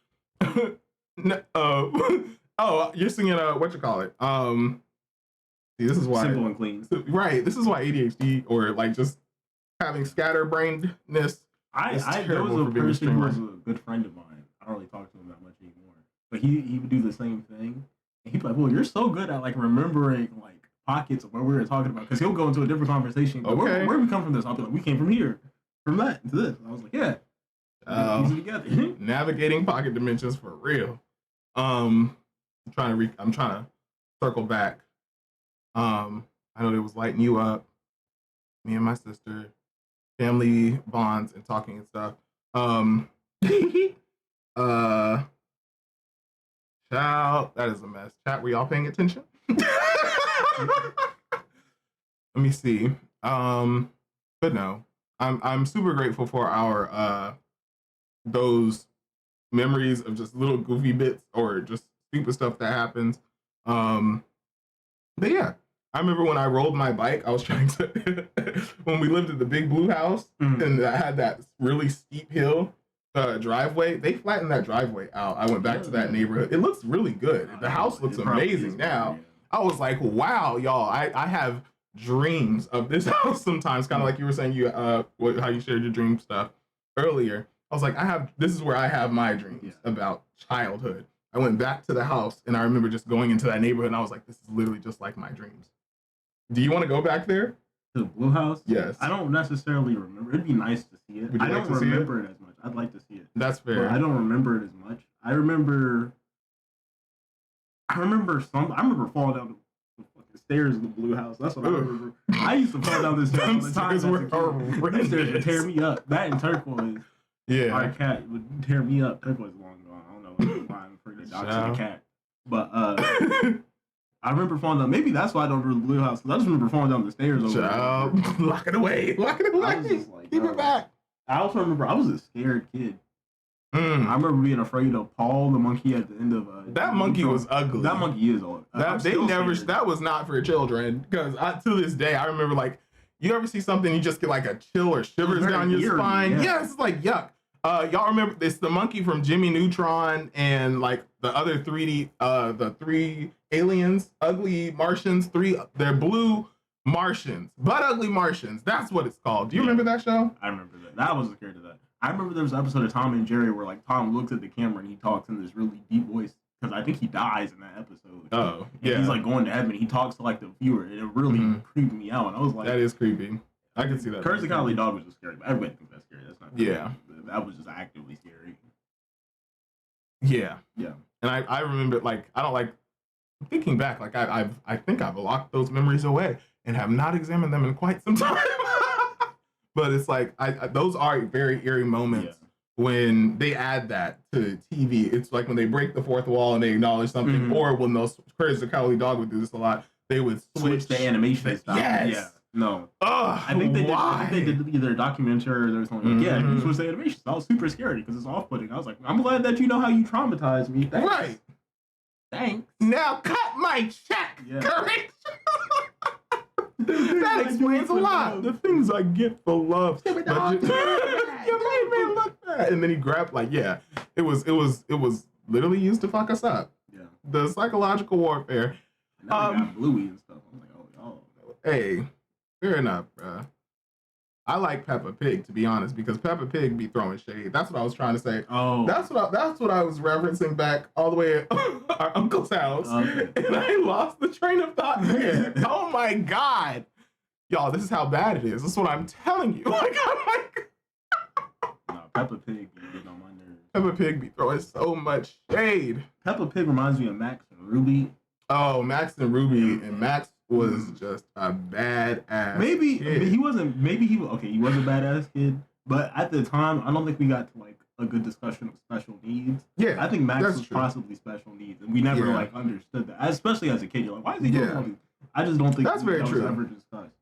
Oh, you're singing what you call it? See, this is why Simple and Clean. Right. This is why ADHD or like just having scatterbrainedness. There was a person who was a good friend of mine. I don't really talk to him that much anymore. But he would do the same thing. And he'd be like, well, you're so good at like remembering like pockets of what we were talking about. Because he'll go into a different conversation. Like, okay. Where we come from this? I'll be like, we came from here. From that to this. And I was like, yeah. Piece it together. Navigating pocket dimensions for real. I'm trying to circle back. I know it was lighting you up. Me and my sister. Family bonds and talking and stuff. Child, that is a mess. Chat, were y'all paying attention? Let me see. But no, I'm super grateful for our those memories of just little goofy bits or just stupid stuff that happens. But yeah. I remember when I rolled my bike, I was trying to, when we lived at the Big Blue House, and I had that really steep hill driveway, they flattened that driveway out. I went back to that neighborhood. It looks really good. The house looks amazing now. I was like, wow, y'all, I have dreams of this house sometimes, kind of like you were saying, how you shared your dream stuff earlier. I was like, this is where I have my dreams about childhood. I went back to the house, and I remember just going into that neighborhood, and I was like, this is literally just like my dreams. Do you want to go back there? To the Blue House? Yes. I don't necessarily remember. It'd be nice to see it. I don't remember it as much. I'd like to see it. That's fair. But I don't remember it as much. I remember falling down the fucking stairs of the Blue House. That's what I remember. I used to fall down this stairs all the time. Those stairs would tear me up. That and Turquoise. Yeah. Our cat would tear me up. Turquoise is long gone. I don't know why I'm afraid to dox the cat. But I remember falling down. Maybe that's why I don't remember the Blue House. Because I just remember falling down the stairs over there. Lock it away. Lock it away. I was just like, keep it back. I also remember I was a scared kid. I remember being afraid of Paul, the monkey at the end of that monkey was ugly. That monkey is old. That was not for children. Because to this day, I remember like you ever see something, you just get like a chill or shivers down your spine. Yeah, it's like yuck. Y'all remember it's the monkey from Jimmy Neutron and like the other 3D, the 3 aliens, ugly Martians, they're blue Martians, but ugly Martians. That's what it's called. Do you remember that show? I remember that. I was scared of that. I remember there was an episode of Tom and Jerry where like Tom looks at the camera and he talks in this really deep voice because I think he dies in that episode. Oh, yeah. He's like going to heaven. He talks to like the viewer and it really creeped me out. And I was like, that is creepy. I can see that. Courage the Cowardly Dog was just scary, but everybody thinks that's scary. That's not scary. Yeah. That was just actively scary. Yeah. Yeah. And I remember like I don't like thinking back, like I think I've locked those memories away and have not examined them in quite some time. But it's like those are very eerie moments when they add that to TV. It's like when they break the fourth wall and they acknowledge something, or when those Courage the Cowardly Dog would do this a lot. They would switch the animation style. Yes. Yeah. No. I think they did either a documentary or there was something like, you switch the animation. That was super scary because it's off-putting. I was like, I'm glad that you know how you traumatized me. Thanks. Right. Thanks. Now cut my check. Yeah. Courage. That explains a lot. The things I get for love. Stupid dog. You made me look bad. And then he grabbed it was literally used to fuck us up. Yeah. The psychological warfare. Now we got Bluey and stuff. I'm like, oh. Hey, fair enough, bruh. I like Peppa Pig, to be honest, because Peppa Pig be throwing shade. That's what I was trying to say. Oh, That's what I was referencing back all the way at our uncle's house, Okay. and I lost the train of thought. Oh my god, y'all, this is how bad it is. This is what I'm telling you. Like, I'm like, no, Peppa Pig be getting on my nerves. Peppa Pig be throwing so much shade. Peppa Pig reminds me of Max and Ruby. Oh, Max and Ruby, and Max was just a badass. Maybe kid. he wasn't. Maybe he was a badass kid. But at the time, I don't think we got to like a good discussion of special needs. Yeah, I think Max that's was true. possibly special needs, and we never Yeah. like understood that. Especially as a kid, you're like, why is he doing Yeah. all these? I just don't think That's very that true. was ever discussed.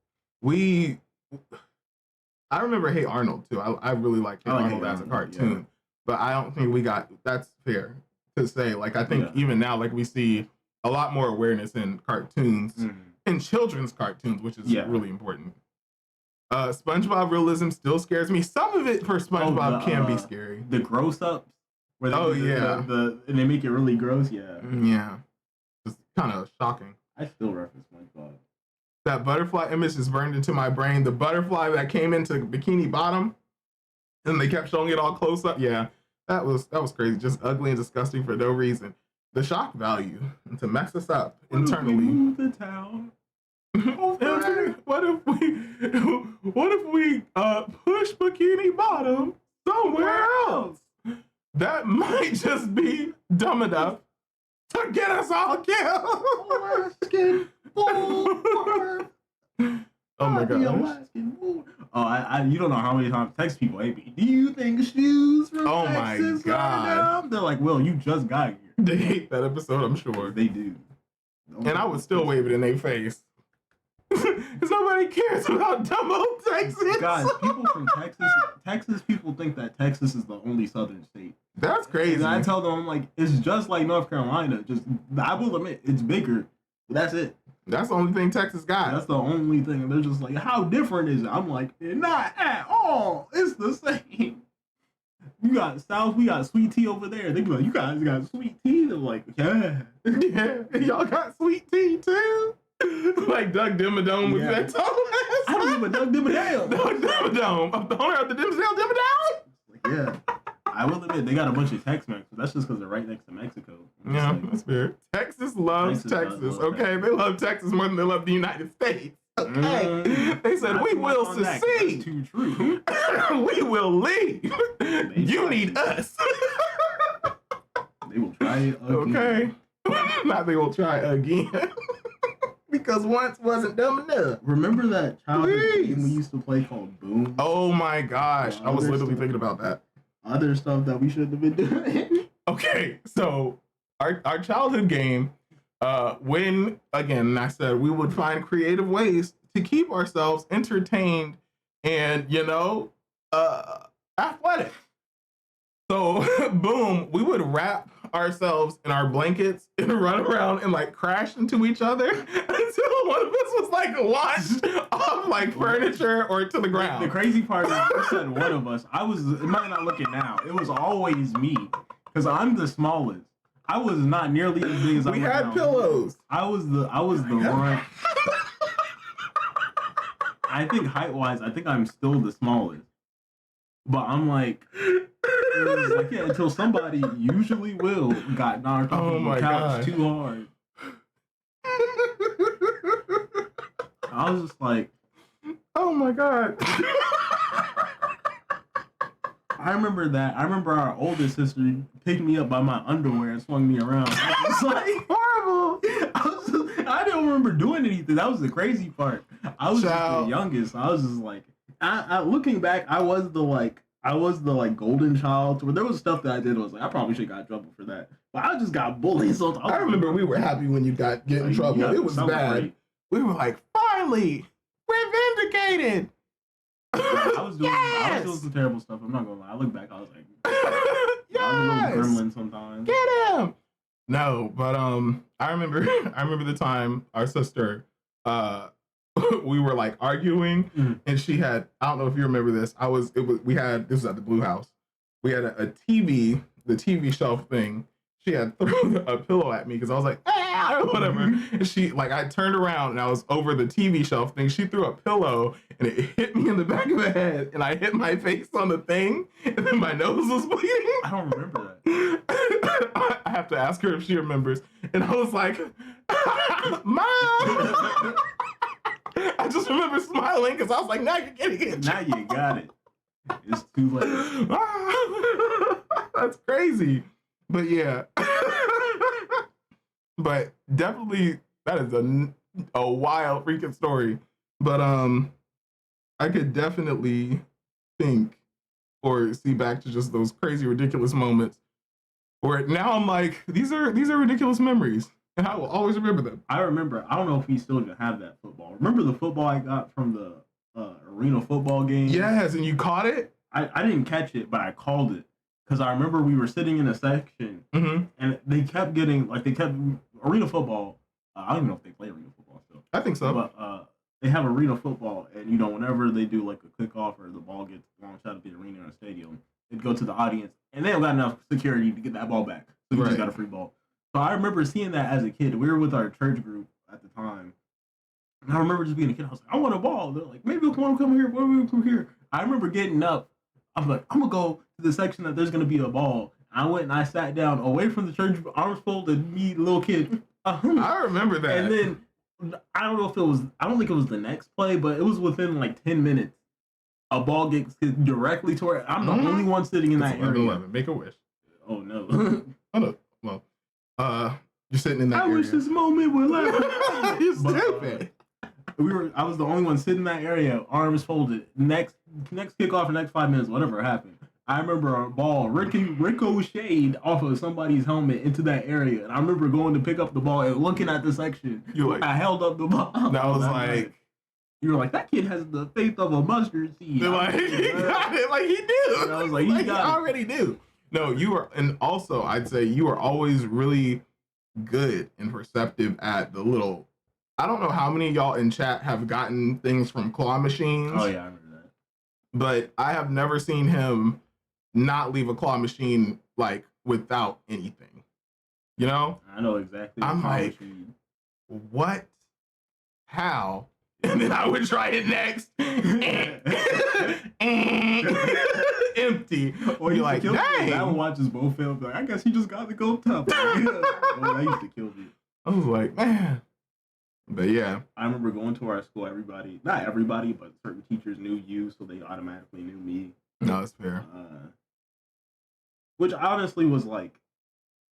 I remember Hey Arnold too. I really liked Hey I like Arnold Hey as a Arnold, cartoon, yeah. but I don't think we got. That's fair to say. Like, I think Yeah. even now, like, we see a lot more awareness in cartoons, Mhm. in children's cartoons, which is Yeah. really important. SpongeBob realism still scares me. Some of it for SpongeBob can be scary. The gross ups, where they Oh, do yeah. and they make it really gross. Yeah, Yeah, it's kind of shocking. I still reference SpongeBob. That butterfly image is burned into my brain. The butterfly that came into Bikini Bottom, and they kept showing it all close up. Yeah, that was crazy. Just ugly and disgusting for no reason. The shock value, and to mess us up What if we internally. move the town? What if we push Bikini Bottom somewhere else? That might just be dumb enough to get us all killed. Oh my gosh. Oh, you don't know how many times text people, hey, do you think shoes from Oh my Texas God. are dumb? They're like, Will, you just got here. They hate that episode, I'm sure. They do. And I would still wave it in their face. Because nobody cares about dumb old Texas. Guys, people from Texas people think that Texas is the only southern state. That's crazy. And I tell them, I'm like, it's just like North Carolina. Just, I will admit, it's bigger. But that's it. That's the only thing Texas got. That's the only thing. And they're just like, how different is it? I'm like, not at all. It's the same. You got South, we got sweet tea over there. They be like, you guys got sweet tea? They're like, yeah. Yeah, y'all got sweet tea too? Like Doug Dimmadome with Yeah. that tall I don't ass. give a Doug Dimmadale. Doug Dimmadome, the owner of the Dimsdale Dimmadome. Like, yeah. I will admit, they got a bunch of Tex-Mex, but that's just because they're right next to Mexico. I'm just Yeah, like, that's fair. Texas loves Texas does Texas. love Okay, Texas. they love Texas more than they love the United States. Okay, they said not we too much will on that, 'cause secede. That's too true. We will leave. You try. need us. They will try it again. Okay. Now they will try again. Because once wasn't dumb enough. Remember that childhood Please. game we used to play called Boom? Oh my gosh. I was Other literally stuff. thinking about that. Other stuff that we shouldn't have been doing. Okay, so our childhood game, when again I said we would find creative ways to keep ourselves entertained and athletic. So boom, we would wrap ourselves in our blankets and run around and like crash into each other until one of us was like launched off like furniture or to the ground. The crazy part is, you said one of us. It might not look it now. It was always me, because I'm the smallest. I was not nearly as big as I We was had now. pillows. I was the one. I think height wise, I think I'm still the smallest. But I'm like, it was like, yeah, until somebody, usually Will, got knocked off Oh of my the couch God. too hard. I was just like, Oh my god. I remember that. I remember our oldest sister picked me up by my underwear and swung me around. I was like, horrible. I didn't remember doing anything. That was the crazy part. I was just Child. the youngest. I was just like, looking back, I was the golden child. Where there was stuff that I did. I was like, I probably should have got in trouble for that. But I just got bullied. So I remember we were happy when you get in trouble. It was bad. We were like, finally, we're vindicated. I was doing Yes! some terrible stuff. I'm not gonna lie. I look back, I was like, Yes! I was a little gremlin sometimes. Get him. No, but I remember the time our sister we were like arguing and she had, I don't know if you remember this. This was at the Blue House. We had a TV, the TV shelf thing. She had thrown a pillow at me because I was like, ah! or whatever. And she, like, I turned around and I was over the TV shelf thing. She threw a pillow and it hit me in the back of the head, and I hit my face on the thing, and then my nose was bleeding. I don't remember that. I have to ask her if she remembers. And I was like, Mom! I just remember smiling because I was like, now you're getting it. Now you got it. It's too late. That's crazy. But yeah. But definitely that is a wild freaking story. But I could definitely think or see back to just those crazy, ridiculous moments where now I'm like, these are ridiculous memories. And I will always remember them. I remember, I don't know if we still even have that football. Remember the football I got from the arena football game? Yes, and you caught it? I didn't catch it, but I called it. Because I remember we were sitting in a section, and they kept getting, like, arena football. I don't even know if they play arena football still. I think so. But they have arena football, and, you know, whenever they do, like, a kickoff or the ball gets launched out of the arena or stadium, it'd go to the audience, and they don't got enough security to get that ball back. So we just got a free ball. So I remember seeing that as a kid. We were with our church group at the time. And I remember just being a kid. I was like, I want a ball. They're like, maybe we'll come here. Why don't we come here? I remember getting up. I'm like, I'm going to go to the section that there's going to be a ball. I went and I sat down away from the church, arms folded, me, little kid. I remember that. And then, I don't know if it was, I don't think it was the next play, but it was within like 10 minutes. A ball gets directly toward, I'm the only one sitting in that area. 11. Make a wish. Oh, no. Oh, no. Well, you're sitting in that area. I wish this moment would last. You're stupid. I was the only one sitting in that area, arms folded. Next kickoff in the next 5 minutes, whatever happened. I remember a ball ricocheted off of somebody's helmet into that area, and I remember going to pick up the ball and looking at the section. I held up the ball. And I was like, you were like, that kid has the faith of a mustard seed. Like, he got it like he do. And I was like, he already do. No, you were, and also I'd say you were always really good and perceptive at the little. I don't know how many of y'all in chat have gotten things from claw machines. Oh yeah, I remember that. But I have never seen him not leave a claw machine like without anything. You know? I know exactly. I'm like, what? How? And then I would try it next. Empty. Or you like, dang. I would watch us both fail. Like, I guess he just got the gold top. That used to kill me. I was like, man. But yeah. I remember going to our school, not everybody, but certain teachers knew you, so they automatically knew me. No, that's fair. Which honestly was like,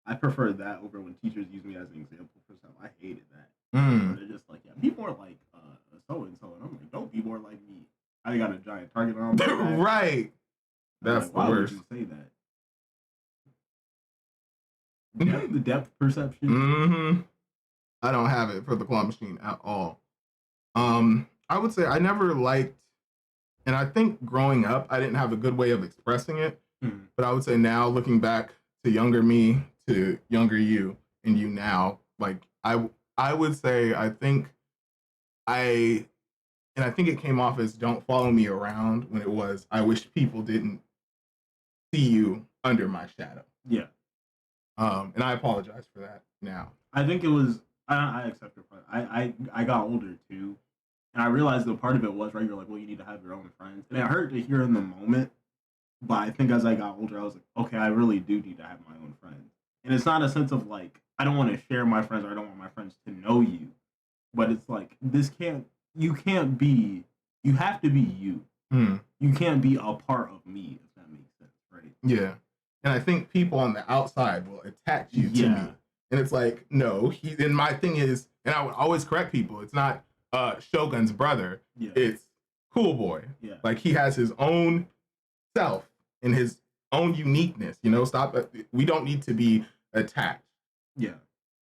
I prefer that over when teachers use me as an example for stuff. I hated that. They're just like, yeah, be more like so-and-so. And I'm like, don't be more like me. I got a giant target on my back. Right. That's like, the why worst. Would you say that? The depth perception. Mm-hmm. I don't have it for the claw machine at all. I would say I never liked, and I think growing up, I didn't have a good way of expressing it. But I would say now, looking back to younger me, to younger you, and you now, like I would say I think it came off as don't follow me around when it was I wish people didn't see you under my shadow. Yeah. And I apologize for that now. I think it was, I accept your part. I got older too. And I realized that part of it was, right, you're like, well, you need to have your own friends. And it hurt to hear in the moment. But I think as I got older, I was like, okay, I really do need to have my own friends. And it's not a sense of like, I don't want to share my friends or I don't want my friends to know you. But it's like, you have to be you. You can't be a part of me, if that makes sense, right? Yeah. And I think people on the outside will attach you to me. And it's like, no, and my thing is, and I would always correct people, it's not Shogun's brother. Yeah. It's Cool Boy. Yeah. Like he has his own self and his own uniqueness, you know, we don't need to be attached. Yeah.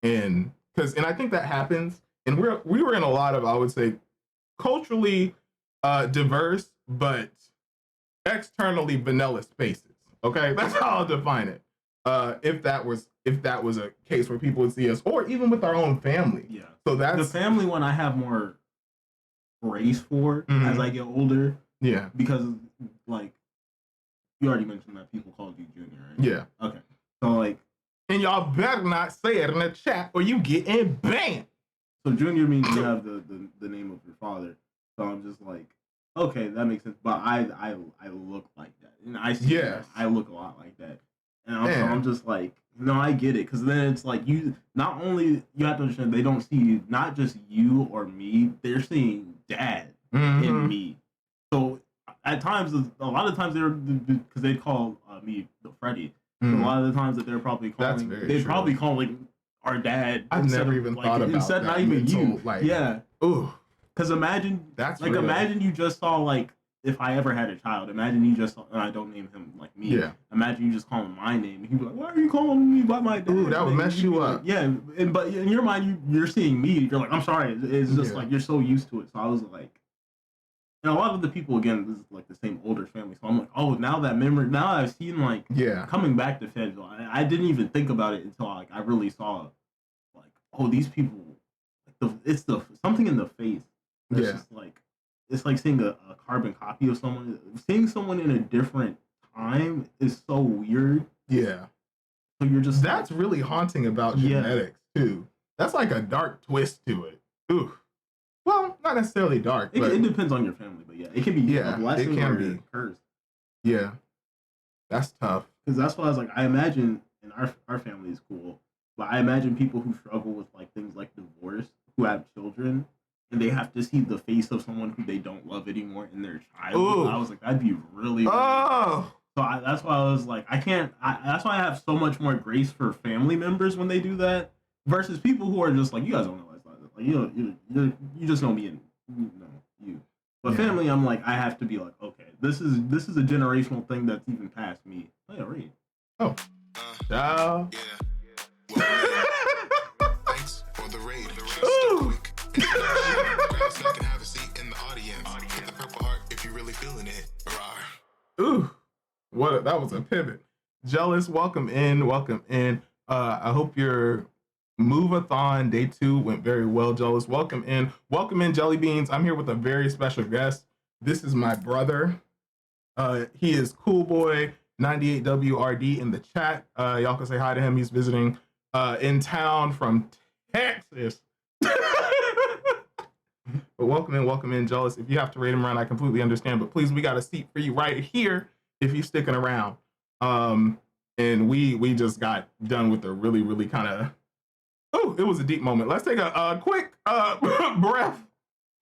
And I think that happens. And we were in a lot of, I would say, culturally diverse, but externally vanilla spaces. Okay, that's how I'll define it. If that was a case where people would see us, or even with our own family. Yeah. So that's the family one I have more grace for as I get older. Yeah. Because like you already mentioned that people called you Junior, right? Yeah. Okay. So like And y'all better not say it in the chat or you getting banned. So Junior means you have the name of your father. So I'm just like, okay, that makes sense. But I look like that, and I see I look a lot like that, and I'm just like, no, I get it, because then it's like you not only you have to understand they don't see not just you or me, they're seeing dad in me. So at times, a lot of times they're because they call me the Freddy. A lot of the times that they're probably calling, probably calling our dad. I've never even thought about instead, that. Not even you. Like, yeah. Ooh. Because imagine imagine you just saw, like, if I ever had a child, imagine you just saw, and I don't name him like me. Yeah. Imagine you just call him my name, and he'd be like, "Why are you calling me by my dad?" Ooh, that would mess you up. Like, yeah, but in your mind, you're seeing me. You're like, "I'm sorry." It's just like you're so used to it. So I was like, and a lot of the people, again, this is like the same older family. So I'm like, oh, now that memory, now I've seen, like, coming back to Fayetteville, I didn't even think about it until like I really saw, like, oh, these people, like, it's something in the face. It's just like, it's like seeing a carbon copy of someone. Seeing someone in a different time is so weird. Yeah. So you're just that's like, really haunting about genetics too. That's like a dark twist to it. Ooh. Well, not necessarily dark. But it depends on your family, but yeah, it can be a blessing or a curse. Yeah. That's tough. Because that's why I was like, I imagine, and our family is cool, but I imagine people who struggle with like things like divorce, who have children, and they have to see the face of someone who they don't love anymore in their child. Ooh. I was like, that'd be really. So that's why I was like, I can't. That's why I have so much more grace for family members when they do that, versus people who are just like, you guys don't know what it's like. Like you just know me and you. But family, I'm like, I have to be like, okay, this is a generational thing that's even past me. Oh yeah, read. Oh. Yeah. Thanks for the raid. Ooh. Grab snack and have a seat in the audience. Hit the purple heart if you're really feeling it. Ooh, that was a pivot. Jealous, welcome in. I hope your move-a-thon day 2 went very well. Jealous, welcome in, Jelly Beans. I'm here with a very special guest. This is my brother. He is Cool Boy 98WRD in the chat. Y'all can say hi to him. He's visiting in town from Texas. But welcome in, Jealous. If you have to raid him around, I completely understand. But please, we got a seat for you right here if you're sticking around. And we just got done with a really, really kind of, it was a deep moment. Let's take a quick breath.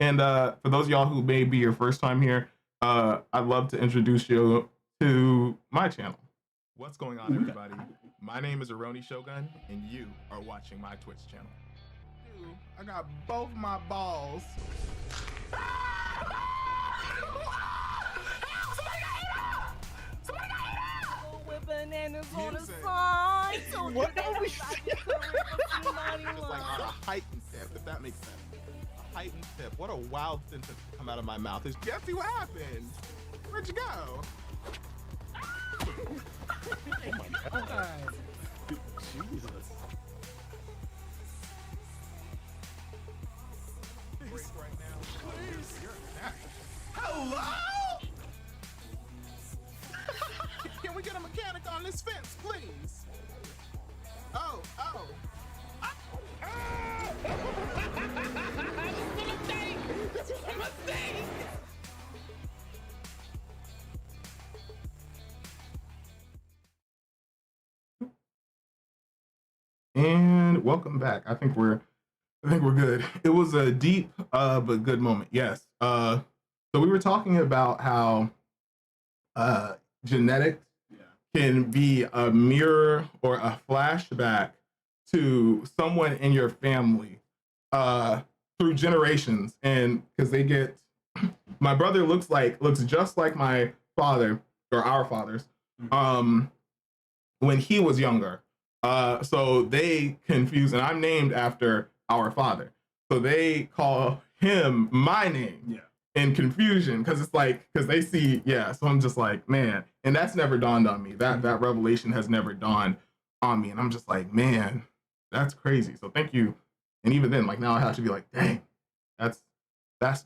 And for those of y'all who may be your first time here, I'd love to introduce you to my channel. What's going on, everybody? My name is Aroni Shogun, and you are watching my Twitch channel. I got both my balls. With bananas on the side. So what are we saying? It's like on a heightened tip, if that makes sense. A heightened tip. What a wild sentence to come out of my mouth. Is Jesse, what happened? Where'd you go? Oh my God. Jesus. Right now. Please. Hello? Can we get a mechanic on this fence, please? Oh. This was a mistake. And welcome back. I think we're good. It was a deep but good moment. Yes. So we were talking about how genetics can be a mirror or a flashback to someone in your family through generations. And because they get, my brother looks just like my father or our fathers when he was younger. So they confuse, and I'm named after our father. So they call him my name in confusion because it's like, because they see, so I'm just like, man, and that's never dawned on me. That revelation has never dawned on me. And I'm just like, man, that's crazy. So thank you. And even then, like now I have to be like, dang, that's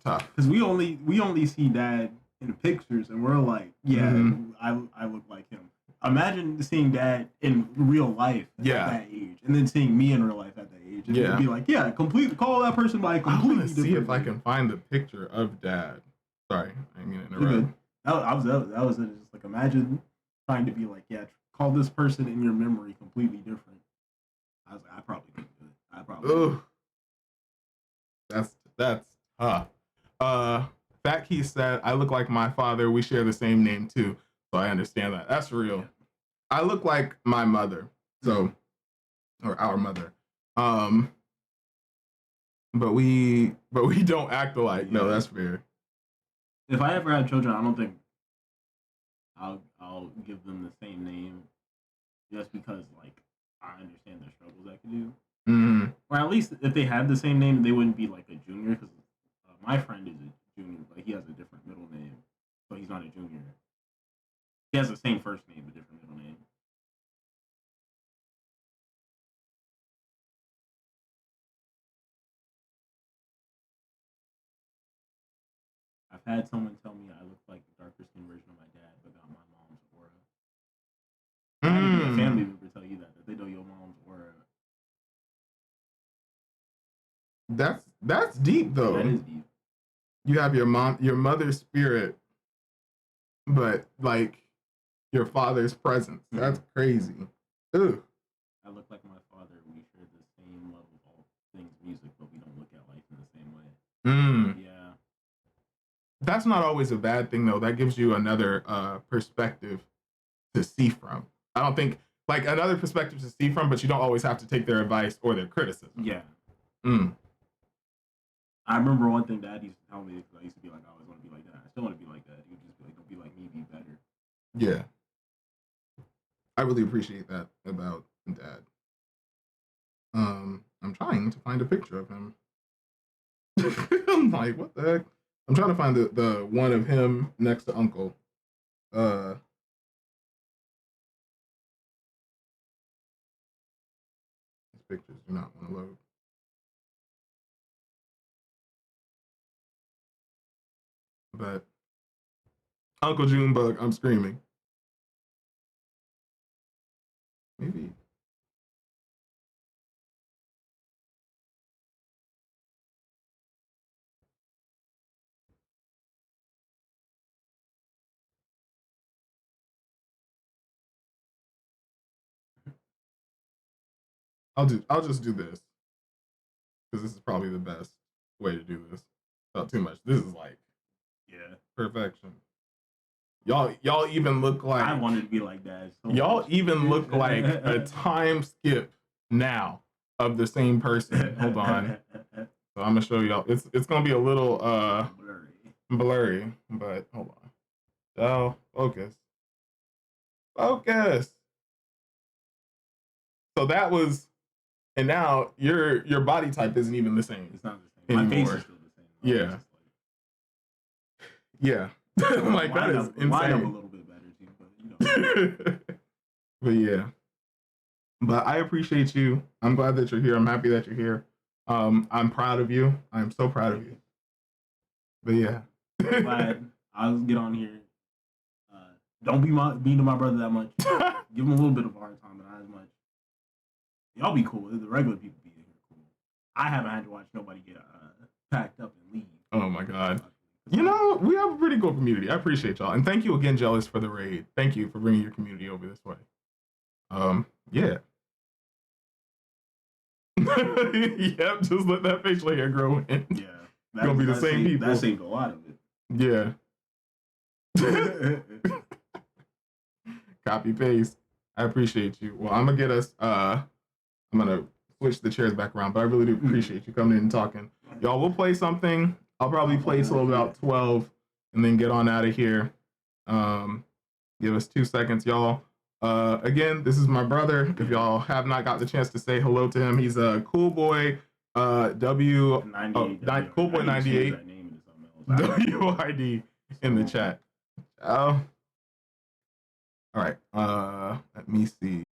tough. Because we only see dad in pictures and we're like, I look like him. imagine seeing dad in real life Yeah. at that age, and then seeing me in real life at that age, and Yeah. be like, yeah, call that person by a I completely want to see different if I name. can find the picture of dad. Sorry, I didn't mean to You're interrupt. good. That was it. Just like imagine trying to be like, yeah, call this person in your memory completely different. I was like, I probably couldn't do it. I probably. Ugh. That's tough. Fat Keith said, I look like my father. We share the same name too. So I understand that. That's real. Yeah. I look like my mother. So or our mother. But we don't act alike. No, Yeah. that's fair. If I ever have children, I don't think I'll give them the same name, just because like I understand the struggles that can do. Mm, Or at least if they had the same name, they wouldn't be like a junior. Because my friend is a junior, but he has a different middle name, so he's not a junior. He has the same first name but different middle name. I've had someone tell me I look like the darker skinned version of my dad, but got my mom's aura. I had to be a family member tell you that they know your mom's aura. That's deep though. That is deep. You have your mother's spirit, but like your father's presence. That's crazy. Ugh. I look like my father. We share the same love of all things music, but we don't look at life in the same way. Yeah. That's not always a bad thing though. That gives you another perspective to see from. I don't think like another perspective to see from, but you don't always have to take their advice or their criticism. Yeah. Mm. I remember one thing Dad used to tell me, because I used to be like, I always want to be like that. I still want to be like that. He would just be like, don't be like me, be better. Yeah. I really appreciate that about Dad. I'm trying to find a picture of him. I'm like, what the heck? I'm trying to find the one of him next to Uncle. These pictures do not want to load. But Uncle Junebug, I'm screaming. Maybe. I'll just do this. Because this is probably the best way to do this. Not too much. This is like Yeah. perfection. Y'all even look like I wanted to be like Dad. So y'all much. even look like a time skip now of the same person. Hold on. So I'm gonna show y'all. It's gonna be a little blurry, but hold on. So focus. So that was, and now your body type isn't even the same. It's not the same. My face Anymore. is still the same. Yeah. Yeah. Like that is Line up a insane. little bit better too, but you know. But yeah. But I appreciate you. I'm glad that you're here. I'm happy that you're here. I'm proud of you. I'm so proud of you. But yeah. Glad I'll get on here. Don't be mean to my brother that much. Give him a little bit of a hard time, but not as much. Y'all be cool. The regular people be here cool. I haven't had to watch nobody get packed up and leave. Oh my God. You know, we have a pretty cool community. I appreciate y'all. And thank you again, Jealous, for the raid. Thank you for bringing your community over this way. Yeah. Yep, just let that facial hair grow in. Yeah. Gonna be the same people. That saved a lot of it. Yeah. Copy paste. I appreciate you. Well, I'm gonna get us I'm gonna switch the chairs back around, but I really do appreciate you coming in and talking. Y'all, we'll play something. I'll probably play till about 12 and then get on out of here. Give us 2 seconds, y'all. Again, this is my brother. If y'all have not got the chance to say hello to him, he's a cool boy. Cool boy 98. WID in the chat. All right. Let me see.